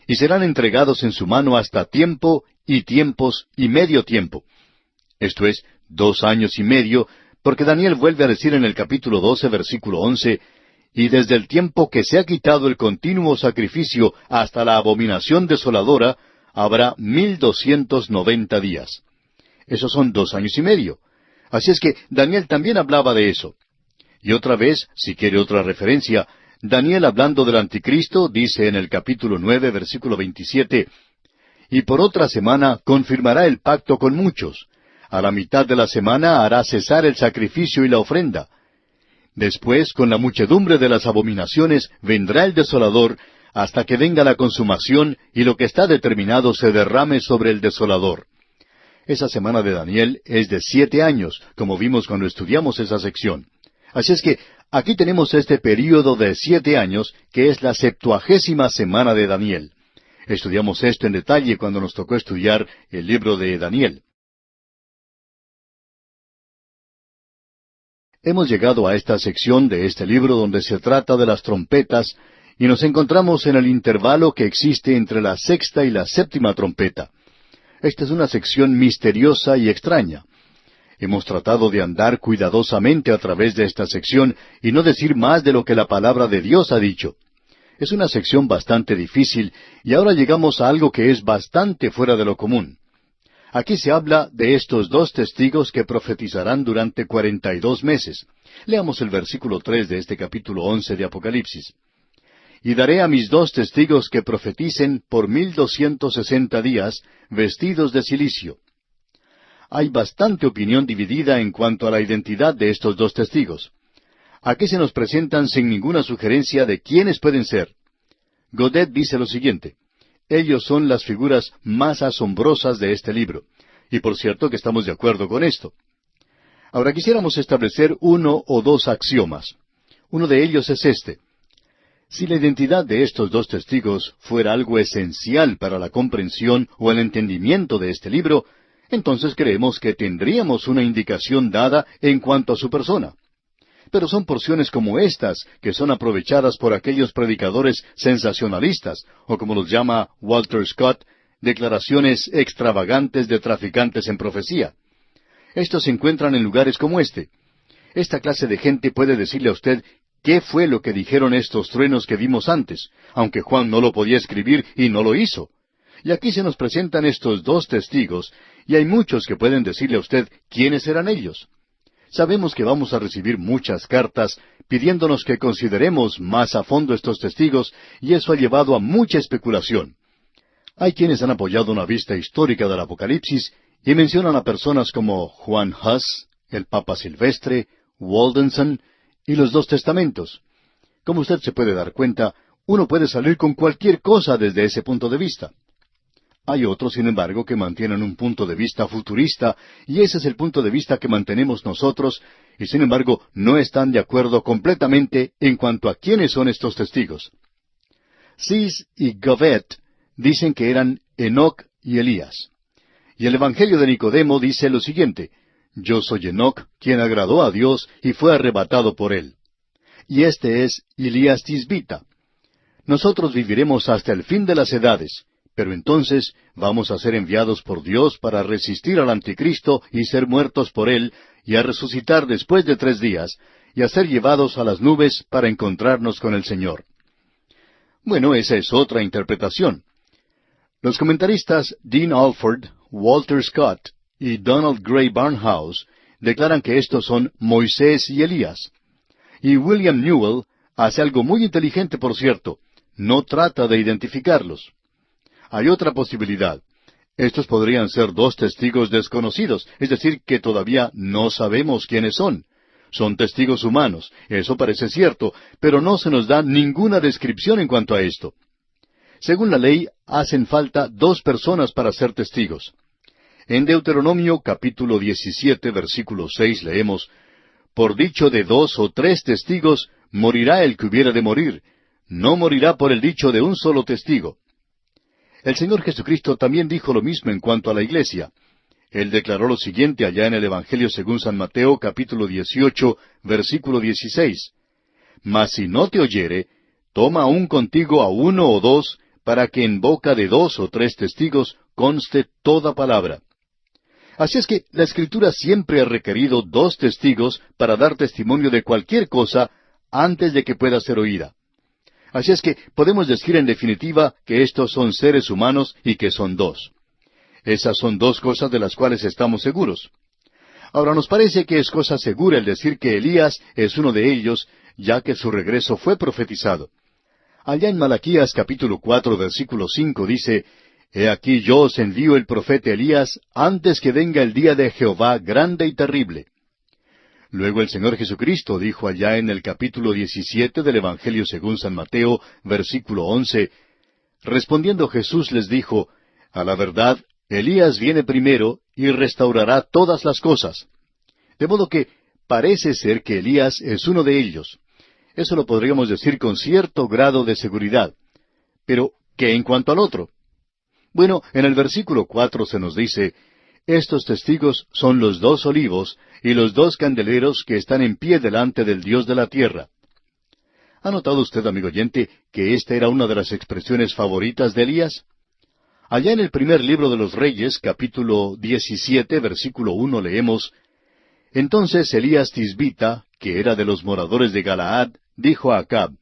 y serán entregados en su mano hasta tiempo, y tiempos, y medio tiempo». Esto es, 2 años y medio, porque Daniel vuelve a decir en el capítulo 12, versículo 11, «Y desde el tiempo que se ha quitado el continuo sacrificio hasta la abominación desoladora, habrá 1290 días». Esos son 2 años y medio. Así es que Daniel también hablaba de eso. Y otra vez, si quiere otra referencia, Daniel hablando del anticristo dice en el capítulo 9, versículo 27, «Y por otra semana confirmará el pacto con muchos. A la mitad de la semana hará cesar el sacrificio y la ofrenda. Después, con la muchedumbre de las abominaciones, vendrá el desolador, hasta que venga la consumación y lo que está determinado se derrame sobre el desolador». Esa semana de Daniel es de 7 años, como vimos cuando estudiamos esa sección. Así es que aquí tenemos este período de 7 años, que es la 70ª semana de Daniel. Estudiamos esto en detalle cuando nos tocó estudiar el libro de Daniel. Hemos llegado a esta sección de este libro donde se trata de las trompetas, y nos encontramos en el intervalo que existe entre la 6ª y la 7ª trompeta. Esta es una sección misteriosa y extraña. Hemos tratado de andar cuidadosamente a través de esta sección y no decir más de lo que la palabra de Dios ha dicho. Es una sección bastante difícil y ahora llegamos a algo que es bastante fuera de lo común. Aquí se habla de estos 2 testigos que profetizarán durante 42 meses. Leamos el versículo 3 de este capítulo 11 de Apocalipsis. «Y daré a mis 2 testigos que profeticen por 1260 días, vestidos de cilicio». Hay bastante opinión dividida en cuanto a la identidad de estos 2 testigos. Aquí se nos presentan sin ninguna sugerencia de quiénes pueden ser. Godet dice lo siguiente: «Ellos son las figuras más asombrosas de este libro». Y por cierto que estamos de acuerdo con esto. Ahora quisiéramos establecer 1 o 2 axiomas. Uno de ellos es este: si la identidad de estos 2 testigos fuera algo esencial para la comprensión o el entendimiento de este libro, entonces creemos que tendríamos una indicación dada en cuanto a su persona. Pero son porciones como estas que son aprovechadas por aquellos predicadores sensacionalistas, o como los llama Walter Scott, declaraciones extravagantes de traficantes en profecía. Estos se encuentran en lugares como este. Esta clase de gente puede decirle a usted qué fue lo que dijeron estos truenos que vimos antes, aunque Juan no lo podía escribir y no lo hizo. Y aquí se nos presentan estos 2 testigos, y hay muchos que pueden decirle a usted quiénes eran ellos. Sabemos que vamos a recibir muchas cartas pidiéndonos que consideremos más a fondo estos testigos, y eso ha llevado a mucha especulación. Hay quienes han apoyado una vista histórica del Apocalipsis y mencionan a personas como Juan Huss, el Papa Silvestre, Waldenson y los 2 testamentos. Como usted se puede dar cuenta, uno puede salir con cualquier cosa desde ese punto de vista. Hay otros, sin embargo, que mantienen un punto de vista futurista, y ese es el punto de vista que mantenemos nosotros, y sin embargo no están de acuerdo completamente en cuanto a quiénes son estos testigos. Sis y Govet dicen que eran Enoc y Elías. Y el Evangelio de Nicodemo dice lo siguiente: «Yo soy Enoc, quien agradó a Dios y fue arrebatado por él». Y este es Elías Tisbita. Nosotros viviremos hasta el fin de las edades, pero entonces vamos a ser enviados por Dios para resistir al anticristo y ser muertos por él, y a resucitar después de 3 días, y a ser llevados a las nubes para encontrarnos con el Señor. Bueno, esa es otra interpretación. Los comentaristas Dean Alford, Walter Scott y Donald Gray Barnhouse declaran que estos son Moisés y Elías. Y William Newell hace algo muy inteligente, por cierto: no trata de identificarlos. Hay otra posibilidad. Estos podrían ser 2 testigos desconocidos, es decir, que todavía no sabemos quiénes son. Son testigos humanos, eso parece cierto, pero no se nos da ninguna descripción en cuanto a esto. Según la ley, hacen falta 2 personas para ser testigos. En Deuteronomio capítulo 17, versículo 6 leemos, «Por dicho de 2 o 3 testigos, morirá el que hubiera de morir, no morirá por el dicho de un solo testigo». El Señor Jesucristo también dijo lo mismo en cuanto a la iglesia. Él declaró lo siguiente allá en el Evangelio según San Mateo, capítulo 18, versículo 16. «Mas si no te oyere, toma aún contigo a 1 o 2, para que en boca de 2 o 3 testigos conste toda palabra». Así es que la Escritura siempre ha requerido 2 testigos para dar testimonio de cualquier cosa antes de que pueda ser oída. Así es que podemos decir en definitiva que estos son seres humanos y que son 2. Esas son 2 cosas de las cuales estamos seguros. Ahora nos parece que es cosa segura el decir que Elías es uno de ellos, ya que su regreso fue profetizado. Allá en Malaquías capítulo 4, versículo 5 dice, «He aquí yo os envío el profeta Elías antes que venga el día de Jehová grande y terrible». Luego el Señor Jesucristo dijo allá en el capítulo 17 del Evangelio según San Mateo, versículo 11, respondiendo Jesús les dijo, «A la verdad, Elías viene primero y restaurará todas las cosas». De modo que parece ser que Elías es uno de ellos. Eso lo podríamos decir con cierto grado de seguridad. Pero, ¿qué en cuanto al otro? Bueno, en el versículo 4 se nos dice, «Estos testigos son los 2 olivos y los 2 candeleros que están en pie delante del Dios de la tierra». ¿Ha notado usted, amigo oyente, que esta era una de las expresiones favoritas de Elías? Allá en el primer libro de los Reyes, capítulo 17, versículo 1, leemos, «Entonces Elías Tisbita, que era de los moradores de Galaad, dijo a Acab,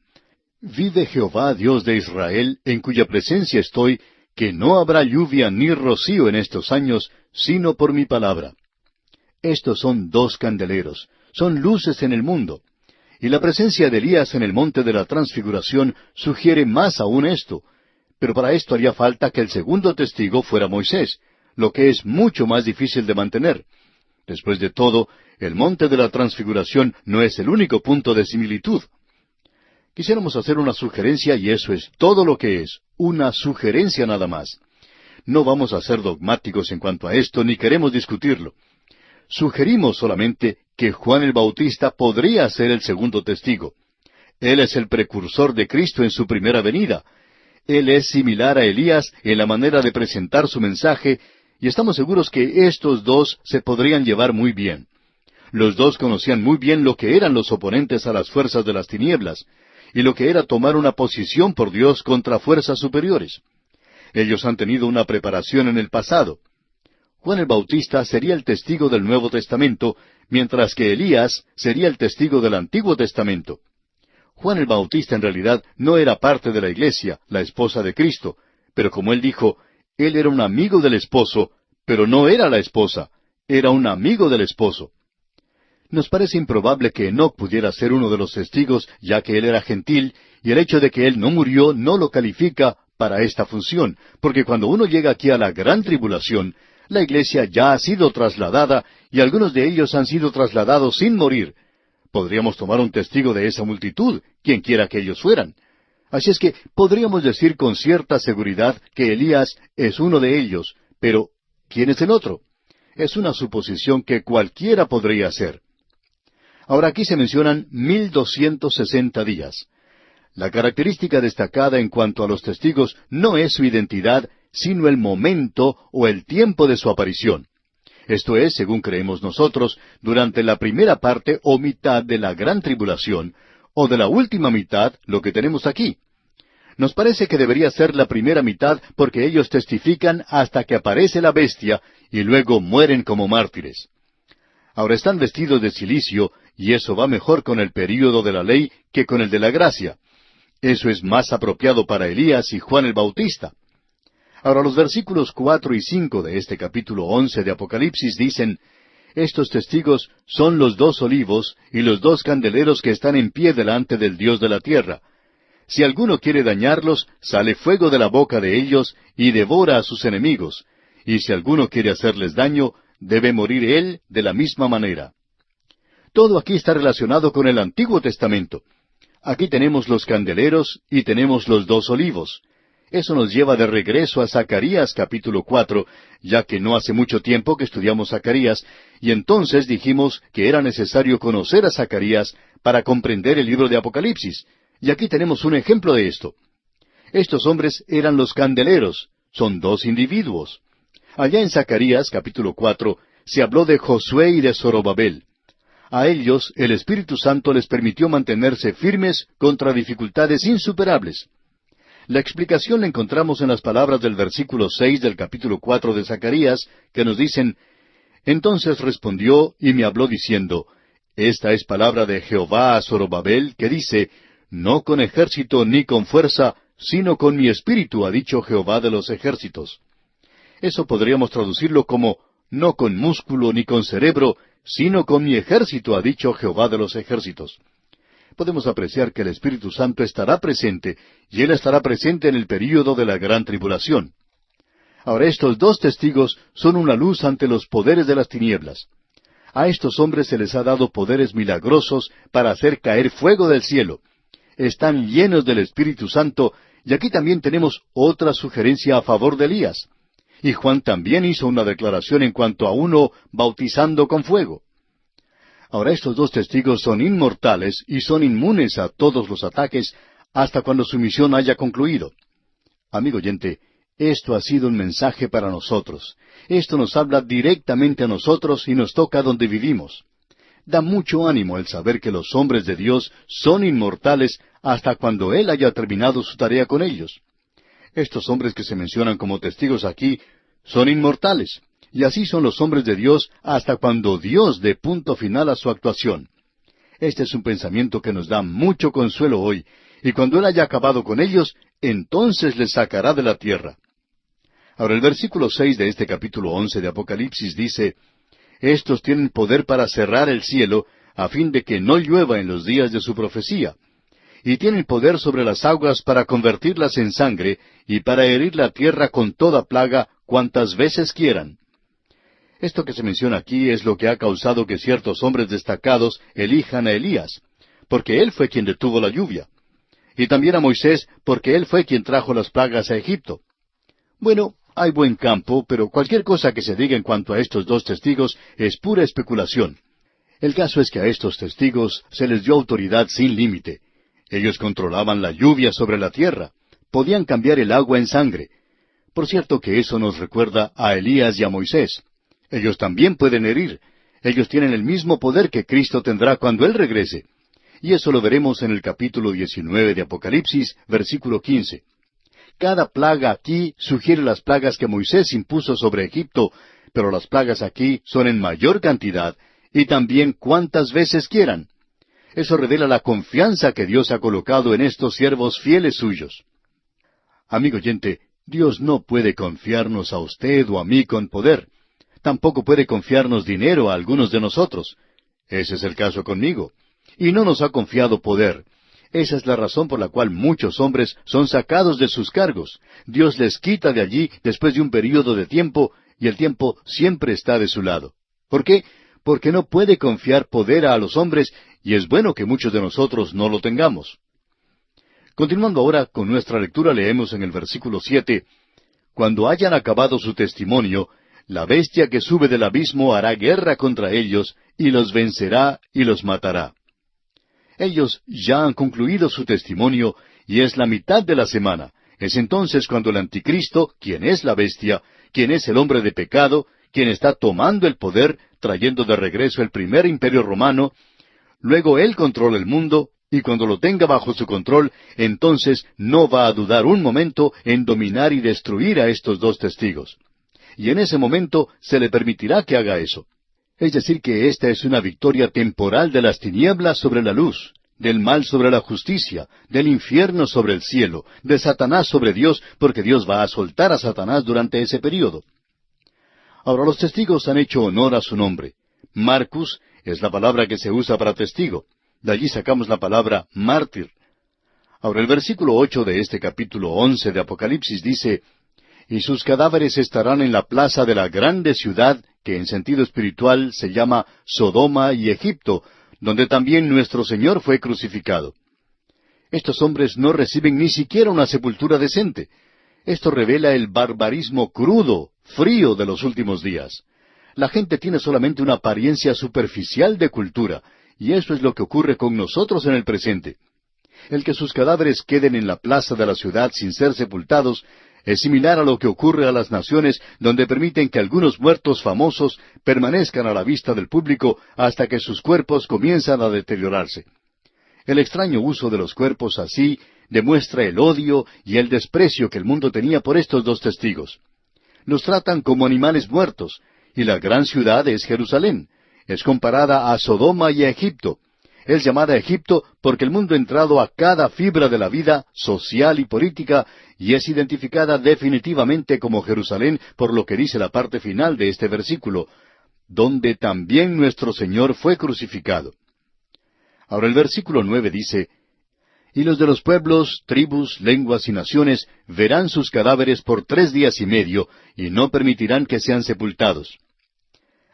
Vive Jehová, Dios de Israel, en cuya presencia estoy, que no habrá lluvia ni rocío en estos años, sino por mi palabra». Estos son 2 candeleros, son luces en el mundo. Y la presencia de Elías en el monte de la Transfiguración sugiere más aún esto. Pero para esto haría falta que el segundo testigo fuera Moisés, lo que es mucho más difícil de mantener. Después de todo, el monte de la Transfiguración no es el único punto de similitud. Quisiéramos hacer una sugerencia y eso es todo lo que es, una sugerencia nada más. No vamos a ser dogmáticos en cuanto a esto, ni queremos discutirlo. Sugerimos solamente que Juan el Bautista podría ser el segundo testigo. Él es el precursor de Cristo en su primera venida. Él es similar a Elías en la manera de presentar su mensaje, y estamos seguros que estos 2 se podrían llevar muy bien. Los 2 conocían muy bien lo que eran los oponentes a las fuerzas de las tinieblas, y lo que era tomar una posición por Dios contra fuerzas superiores. Ellos han tenido una preparación en el pasado. Juan el Bautista sería el testigo del Nuevo Testamento, mientras que Elías sería el testigo del Antiguo Testamento. Juan el Bautista en realidad no era parte de la iglesia, la esposa de Cristo, pero como él dijo, él era un amigo del esposo, pero no era la esposa, era un amigo del esposo. Nos parece improbable que Enoc pudiera ser uno de los testigos, ya que él era gentil, y el hecho de que él no murió no lo califica para esta función, porque cuando uno llega aquí a la gran tribulación, la iglesia ya ha sido trasladada, y algunos de ellos han sido trasladados sin morir. Podríamos tomar un testigo de esa multitud, quien quiera que ellos fueran. Así es que podríamos decir con cierta seguridad que Elías es uno de ellos, pero ¿quién es el otro? Es una suposición que cualquiera podría hacer. Ahora aquí se mencionan 1260 días. La característica destacada en cuanto a los testigos no es su identidad, sino el momento o el tiempo de su aparición. Esto es, según creemos nosotros, durante la primera parte o mitad de la gran tribulación, o de la última mitad, lo que tenemos aquí. Nos parece que debería ser la primera mitad porque ellos testifican hasta que aparece la bestia y luego mueren como mártires. Ahora están vestidos de cilicio y eso va mejor con el período de la ley que con el de la gracia. Eso es más apropiado para Elías y Juan el Bautista. Ahora los versículos 4 y 5 de este capítulo 11 de Apocalipsis dicen, Estos testigos son los 2 olivos y los 2 candeleros que están en pie delante del Dios de la tierra. Si alguno quiere dañarlos, sale fuego de la boca de ellos y devora a sus enemigos. Y si alguno quiere hacerles daño, debe morir él de la misma manera. Todo aquí está relacionado con el Antiguo Testamento. Aquí tenemos los candeleros y tenemos los 2 olivos. Eso nos lleva de regreso a Zacarías capítulo 4, ya que no hace mucho tiempo que estudiamos Zacarías, y entonces dijimos que era necesario conocer a Zacarías para comprender el libro de Apocalipsis. Y aquí tenemos un ejemplo de esto. Estos hombres eran los candeleros, son dos individuos. Allá en Zacarías capítulo 4 se habló de Josué y de Zorobabel. A ellos el Espíritu Santo les permitió mantenerse firmes contra dificultades insuperables. La explicación la encontramos en las palabras del versículo 6 del capítulo 4 de Zacarías, que nos dicen: Entonces respondió y me habló diciendo, Esta es palabra de Jehová a Zorobabel, que dice, No con ejército ni con fuerza, sino con mi espíritu, ha dicho Jehová de los ejércitos. Eso podríamos traducirlo como, no con músculo ni con cerebro, sino con mi ejército, ha dicho Jehová de los ejércitos. Podemos apreciar que el Espíritu Santo estará presente, y Él estará presente en el período de la gran tribulación. Ahora, estos dos testigos son una luz ante los poderes de las tinieblas. A estos hombres se les ha dado poderes milagrosos para hacer caer fuego del cielo. Están llenos del Espíritu Santo, y aquí también tenemos otra sugerencia a favor de Elías. Y Juan también hizo una declaración en cuanto a uno bautizando con fuego. Ahora, estos dos testigos son inmortales y son inmunes a todos los ataques hasta cuando su misión haya concluido. Amigo oyente, esto ha sido un mensaje para nosotros. Esto nos habla directamente a nosotros y nos toca donde vivimos. Da mucho ánimo el saber que los hombres de Dios son inmortales hasta cuando Él haya terminado su tarea con ellos. Estos hombres que se mencionan como testigos aquí son inmortales. Y así son los hombres de Dios hasta cuando Dios dé punto final a su actuación. Este es un pensamiento que nos da mucho consuelo hoy, y cuando Él haya acabado con ellos, entonces les sacará de la tierra. Ahora el versículo 6 de este capítulo 11 de Apocalipsis dice, Estos tienen poder para cerrar el cielo, a fin de que no llueva en los días de su profecía. Y tienen poder sobre las aguas para convertirlas en sangre, y para herir la tierra con toda plaga, cuantas veces quieran. Esto que se menciona aquí es lo que ha causado que ciertos hombres destacados elijan a Elías, porque él fue quien detuvo la lluvia. Y también a Moisés, porque él fue quien trajo las plagas a Egipto. Bueno, hay buen campo, pero cualquier cosa que se diga en cuanto a estos dos testigos es pura especulación. El caso es que a estos testigos se les dio autoridad sin límite. Ellos controlaban la lluvia sobre la tierra. Podían cambiar el agua en sangre. Por cierto que eso nos recuerda a Elías y a Moisés. Ellos también pueden herir. Ellos tienen el mismo poder que Cristo tendrá cuando Él regrese. Y eso lo veremos en el capítulo 19 de Apocalipsis, versículo 15. Cada plaga aquí sugiere las plagas que Moisés impuso sobre Egipto, pero las plagas aquí son en mayor cantidad, y también cuantas veces quieran. Eso revela la confianza que Dios ha colocado en estos siervos fieles suyos. Amigo oyente, Dios no puede confiarnos a usted o a mí con poder. Tampoco puede confiarnos dinero a algunos de nosotros. Ese es el caso conmigo. Y no nos ha confiado poder. Esa es la razón por la cual muchos hombres son sacados de sus cargos. Dios les quita de allí después de un período de tiempo, y el tiempo siempre está de su lado. ¿Por qué? Porque no puede confiar poder a los hombres, y es bueno que muchos de nosotros no lo tengamos. Continuando ahora con nuestra lectura, leemos en el versículo 7, Cuando hayan acabado su testimonio, la bestia que sube del abismo hará guerra contra ellos, y los vencerá y los matará. Ellos ya han concluido su testimonio, y es la mitad de la semana. Es entonces cuando el anticristo, quien es la bestia, quien es el hombre de pecado, quien está tomando el poder, trayendo de regreso el primer imperio romano, luego él controla el mundo, y cuando lo tenga bajo su control, entonces no va a dudar un momento en dominar y destruir a estos dos testigos. Y en ese momento se le permitirá que haga eso. Es decir, que esta es una victoria temporal de las tinieblas sobre la luz, del mal sobre la justicia, del infierno sobre el cielo, de Satanás sobre Dios, porque Dios va a soltar a Satanás durante ese período. Ahora, los testigos han hecho honor a su nombre. Marcus es la palabra que se usa para testigo. De allí sacamos la palabra mártir. Ahora, el versículo 8 de este capítulo 11 de Apocalipsis dice, Y sus cadáveres estarán en la plaza de la grande ciudad, que en sentido espiritual se llama Sodoma y Egipto, donde también nuestro Señor fue crucificado. Estos hombres no reciben ni siquiera una sepultura decente. Esto revela el barbarismo crudo, frío de los últimos días. La gente tiene solamente una apariencia superficial de cultura, y eso es lo que ocurre con nosotros en el presente. El que sus cadáveres queden en la plaza de la ciudad sin ser sepultados es similar a lo que ocurre a las naciones donde permiten que algunos muertos famosos permanezcan a la vista del público hasta que sus cuerpos comienzan a deteriorarse. El extraño uso de los cuerpos así demuestra el odio y el desprecio que el mundo tenía por estos dos testigos. Nos tratan como animales muertos, y la gran ciudad es Jerusalén. Es comparada a Sodoma y a Egipto. Es llamada Egipto porque el mundo ha entrado a cada fibra de la vida social y política y es identificada definitivamente como Jerusalén por lo que dice la parte final de este versículo, donde también nuestro Señor fue crucificado. Ahora el versículo 9 dice, y los de los pueblos, tribus, lenguas y naciones verán sus cadáveres por 3 días y medio y no permitirán que sean sepultados.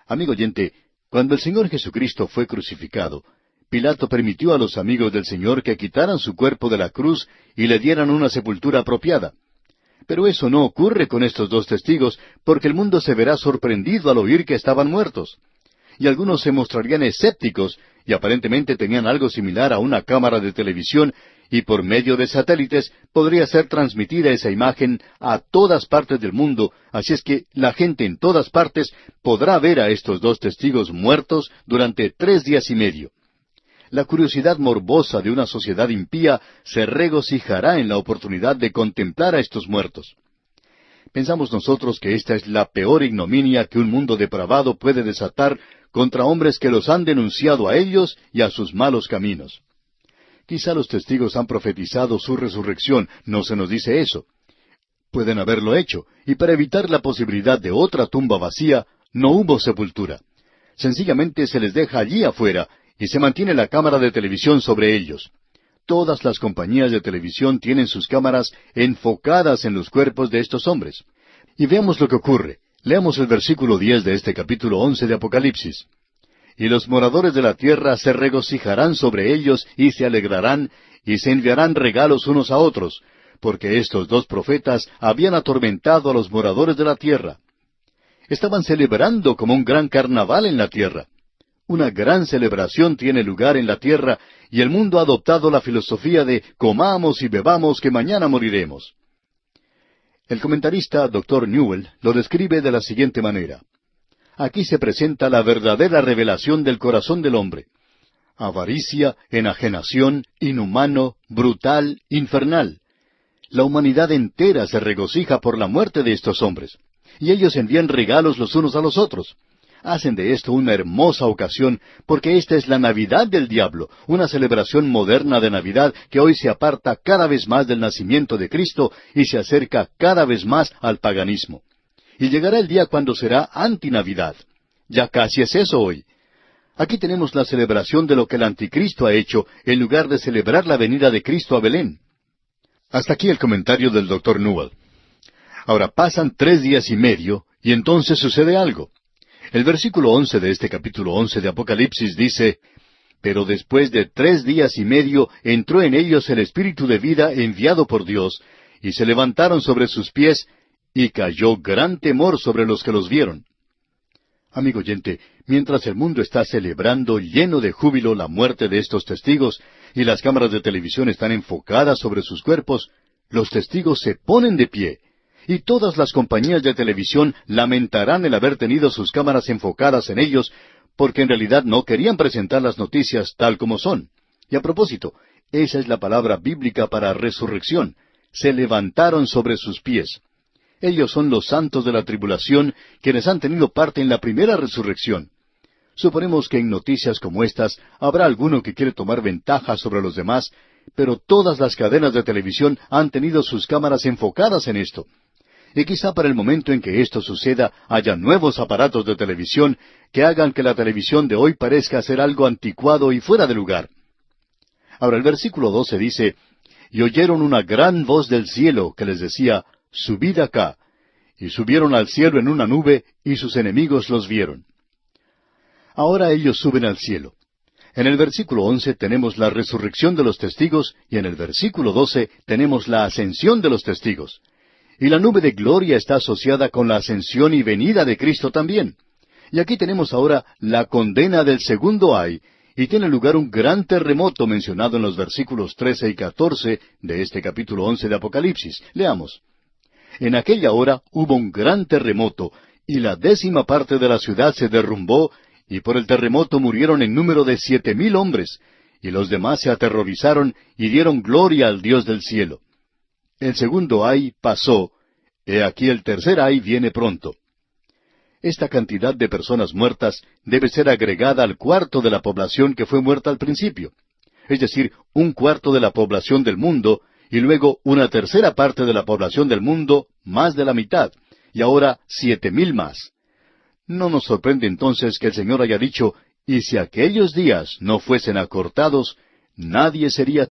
Amigo oyente, cuando el Señor Jesucristo fue crucificado, Pilato permitió a los amigos del Señor que quitaran su cuerpo de la cruz y le dieran una sepultura apropiada. Pero eso no ocurre con estos dos testigos, porque el mundo se verá sorprendido al oír que estaban muertos. Y algunos se mostrarían escépticos, y aparentemente tenían algo similar a una cámara de televisión, y por medio de satélites podría ser transmitida esa imagen a todas partes del mundo, así es que la gente en todas partes podrá ver a estos dos testigos muertos durante 3 días y medio. La curiosidad morbosa de una sociedad impía se regocijará en la oportunidad de contemplar a estos muertos. Pensamos nosotros que esta es la peor ignominia que un mundo depravado puede desatar contra hombres que los han denunciado a ellos y a sus malos caminos. Quizá los testigos han profetizado su resurrección, no se nos dice eso. Pueden haberlo hecho, y para evitar la posibilidad de otra tumba vacía, no hubo sepultura. Sencillamente se les deja allí afuera, y se mantiene la cámara de televisión sobre ellos. Todas las compañías de televisión tienen sus cámaras enfocadas en los cuerpos de estos hombres. Y veamos lo que ocurre. Leamos el versículo 10 de este capítulo 11 de Apocalipsis. Y los moradores de la tierra se regocijarán sobre ellos y se alegrarán, y se enviarán regalos unos a otros, porque estos dos profetas habían atormentado a los moradores de la tierra. Estaban celebrando como un gran carnaval en la tierra. Una gran celebración tiene lugar en la tierra y el mundo ha adoptado la filosofía de comamos y bebamos que mañana moriremos. El comentarista Dr. Newell lo describe de la siguiente manera. Aquí se presenta la verdadera revelación del corazón del hombre. Avaricia, enajenación, inhumano, brutal, infernal. La humanidad entera se regocija por la muerte de estos hombres. Y ellos envían regalos los unos a los otros. Hacen de esto una hermosa ocasión, porque esta es la Navidad del diablo, una celebración moderna de Navidad que hoy se aparta cada vez más del nacimiento de Cristo y se acerca cada vez más al paganismo. Y llegará el día cuando será antinavidad. Ya casi es eso hoy. Aquí tenemos la celebración de lo que el anticristo ha hecho, en lugar de celebrar la venida de Cristo a Belén. Hasta aquí el comentario del Dr. Newell. Ahora pasan 3 días y medio, y entonces sucede algo. El versículo 11 de este capítulo 11 de Apocalipsis dice, pero después de 3 días y medio entró en ellos el Espíritu de vida enviado por Dios, y se levantaron sobre sus pies, y cayó gran temor sobre los que los vieron. Amigo oyente, mientras el mundo está celebrando lleno de júbilo la muerte de estos testigos, y las cámaras de televisión están enfocadas sobre sus cuerpos, los testigos se ponen de pie. Y todas las compañías de televisión lamentarán el haber tenido sus cámaras enfocadas en ellos, porque en realidad no querían presentar las noticias tal como son. Y a propósito, esa es la palabra bíblica para resurrección. Se levantaron sobre sus pies. Ellos son los santos de la tribulación, quienes han tenido parte en la primera resurrección. Suponemos que en noticias como estas habrá alguno que quiere tomar ventaja sobre los demás, pero todas las cadenas de televisión han tenido sus cámaras enfocadas en esto. Y quizá para el momento en que esto suceda haya nuevos aparatos de televisión que hagan que la televisión de hoy parezca ser algo anticuado y fuera de lugar. Ahora el versículo 12 dice, y oyeron una gran voz del cielo que les decía, subid acá. Y subieron al cielo en una nube, y sus enemigos los vieron. Ahora ellos suben al cielo. En el versículo 11 tenemos la resurrección de los testigos, y en el versículo 12 tenemos la ascensión de los testigos. Y la nube de gloria está asociada con la ascensión y venida de Cristo también. Y aquí tenemos ahora la condena del segundo ay, y tiene lugar un gran terremoto mencionado en los versículos 13 y 14 de este capítulo 11 de Apocalipsis. Leamos. En aquella hora hubo un gran terremoto, y la 10ª parte de la ciudad se derrumbó, y por el terremoto murieron en número de 7,000 hombres, y los demás se aterrorizaron y dieron gloria al Dios del cielo. El segundo ay pasó, he aquí el tercer ay viene pronto. Esta cantidad de personas muertas debe ser agregada al cuarto de la población que fue muerta al principio, es decir, un cuarto de la población del mundo, y luego una tercera parte de la población del mundo, más de la mitad, y ahora 7,000 más. No nos sorprende entonces que el Señor haya dicho, y si aquellos días no fuesen acortados, nadie sería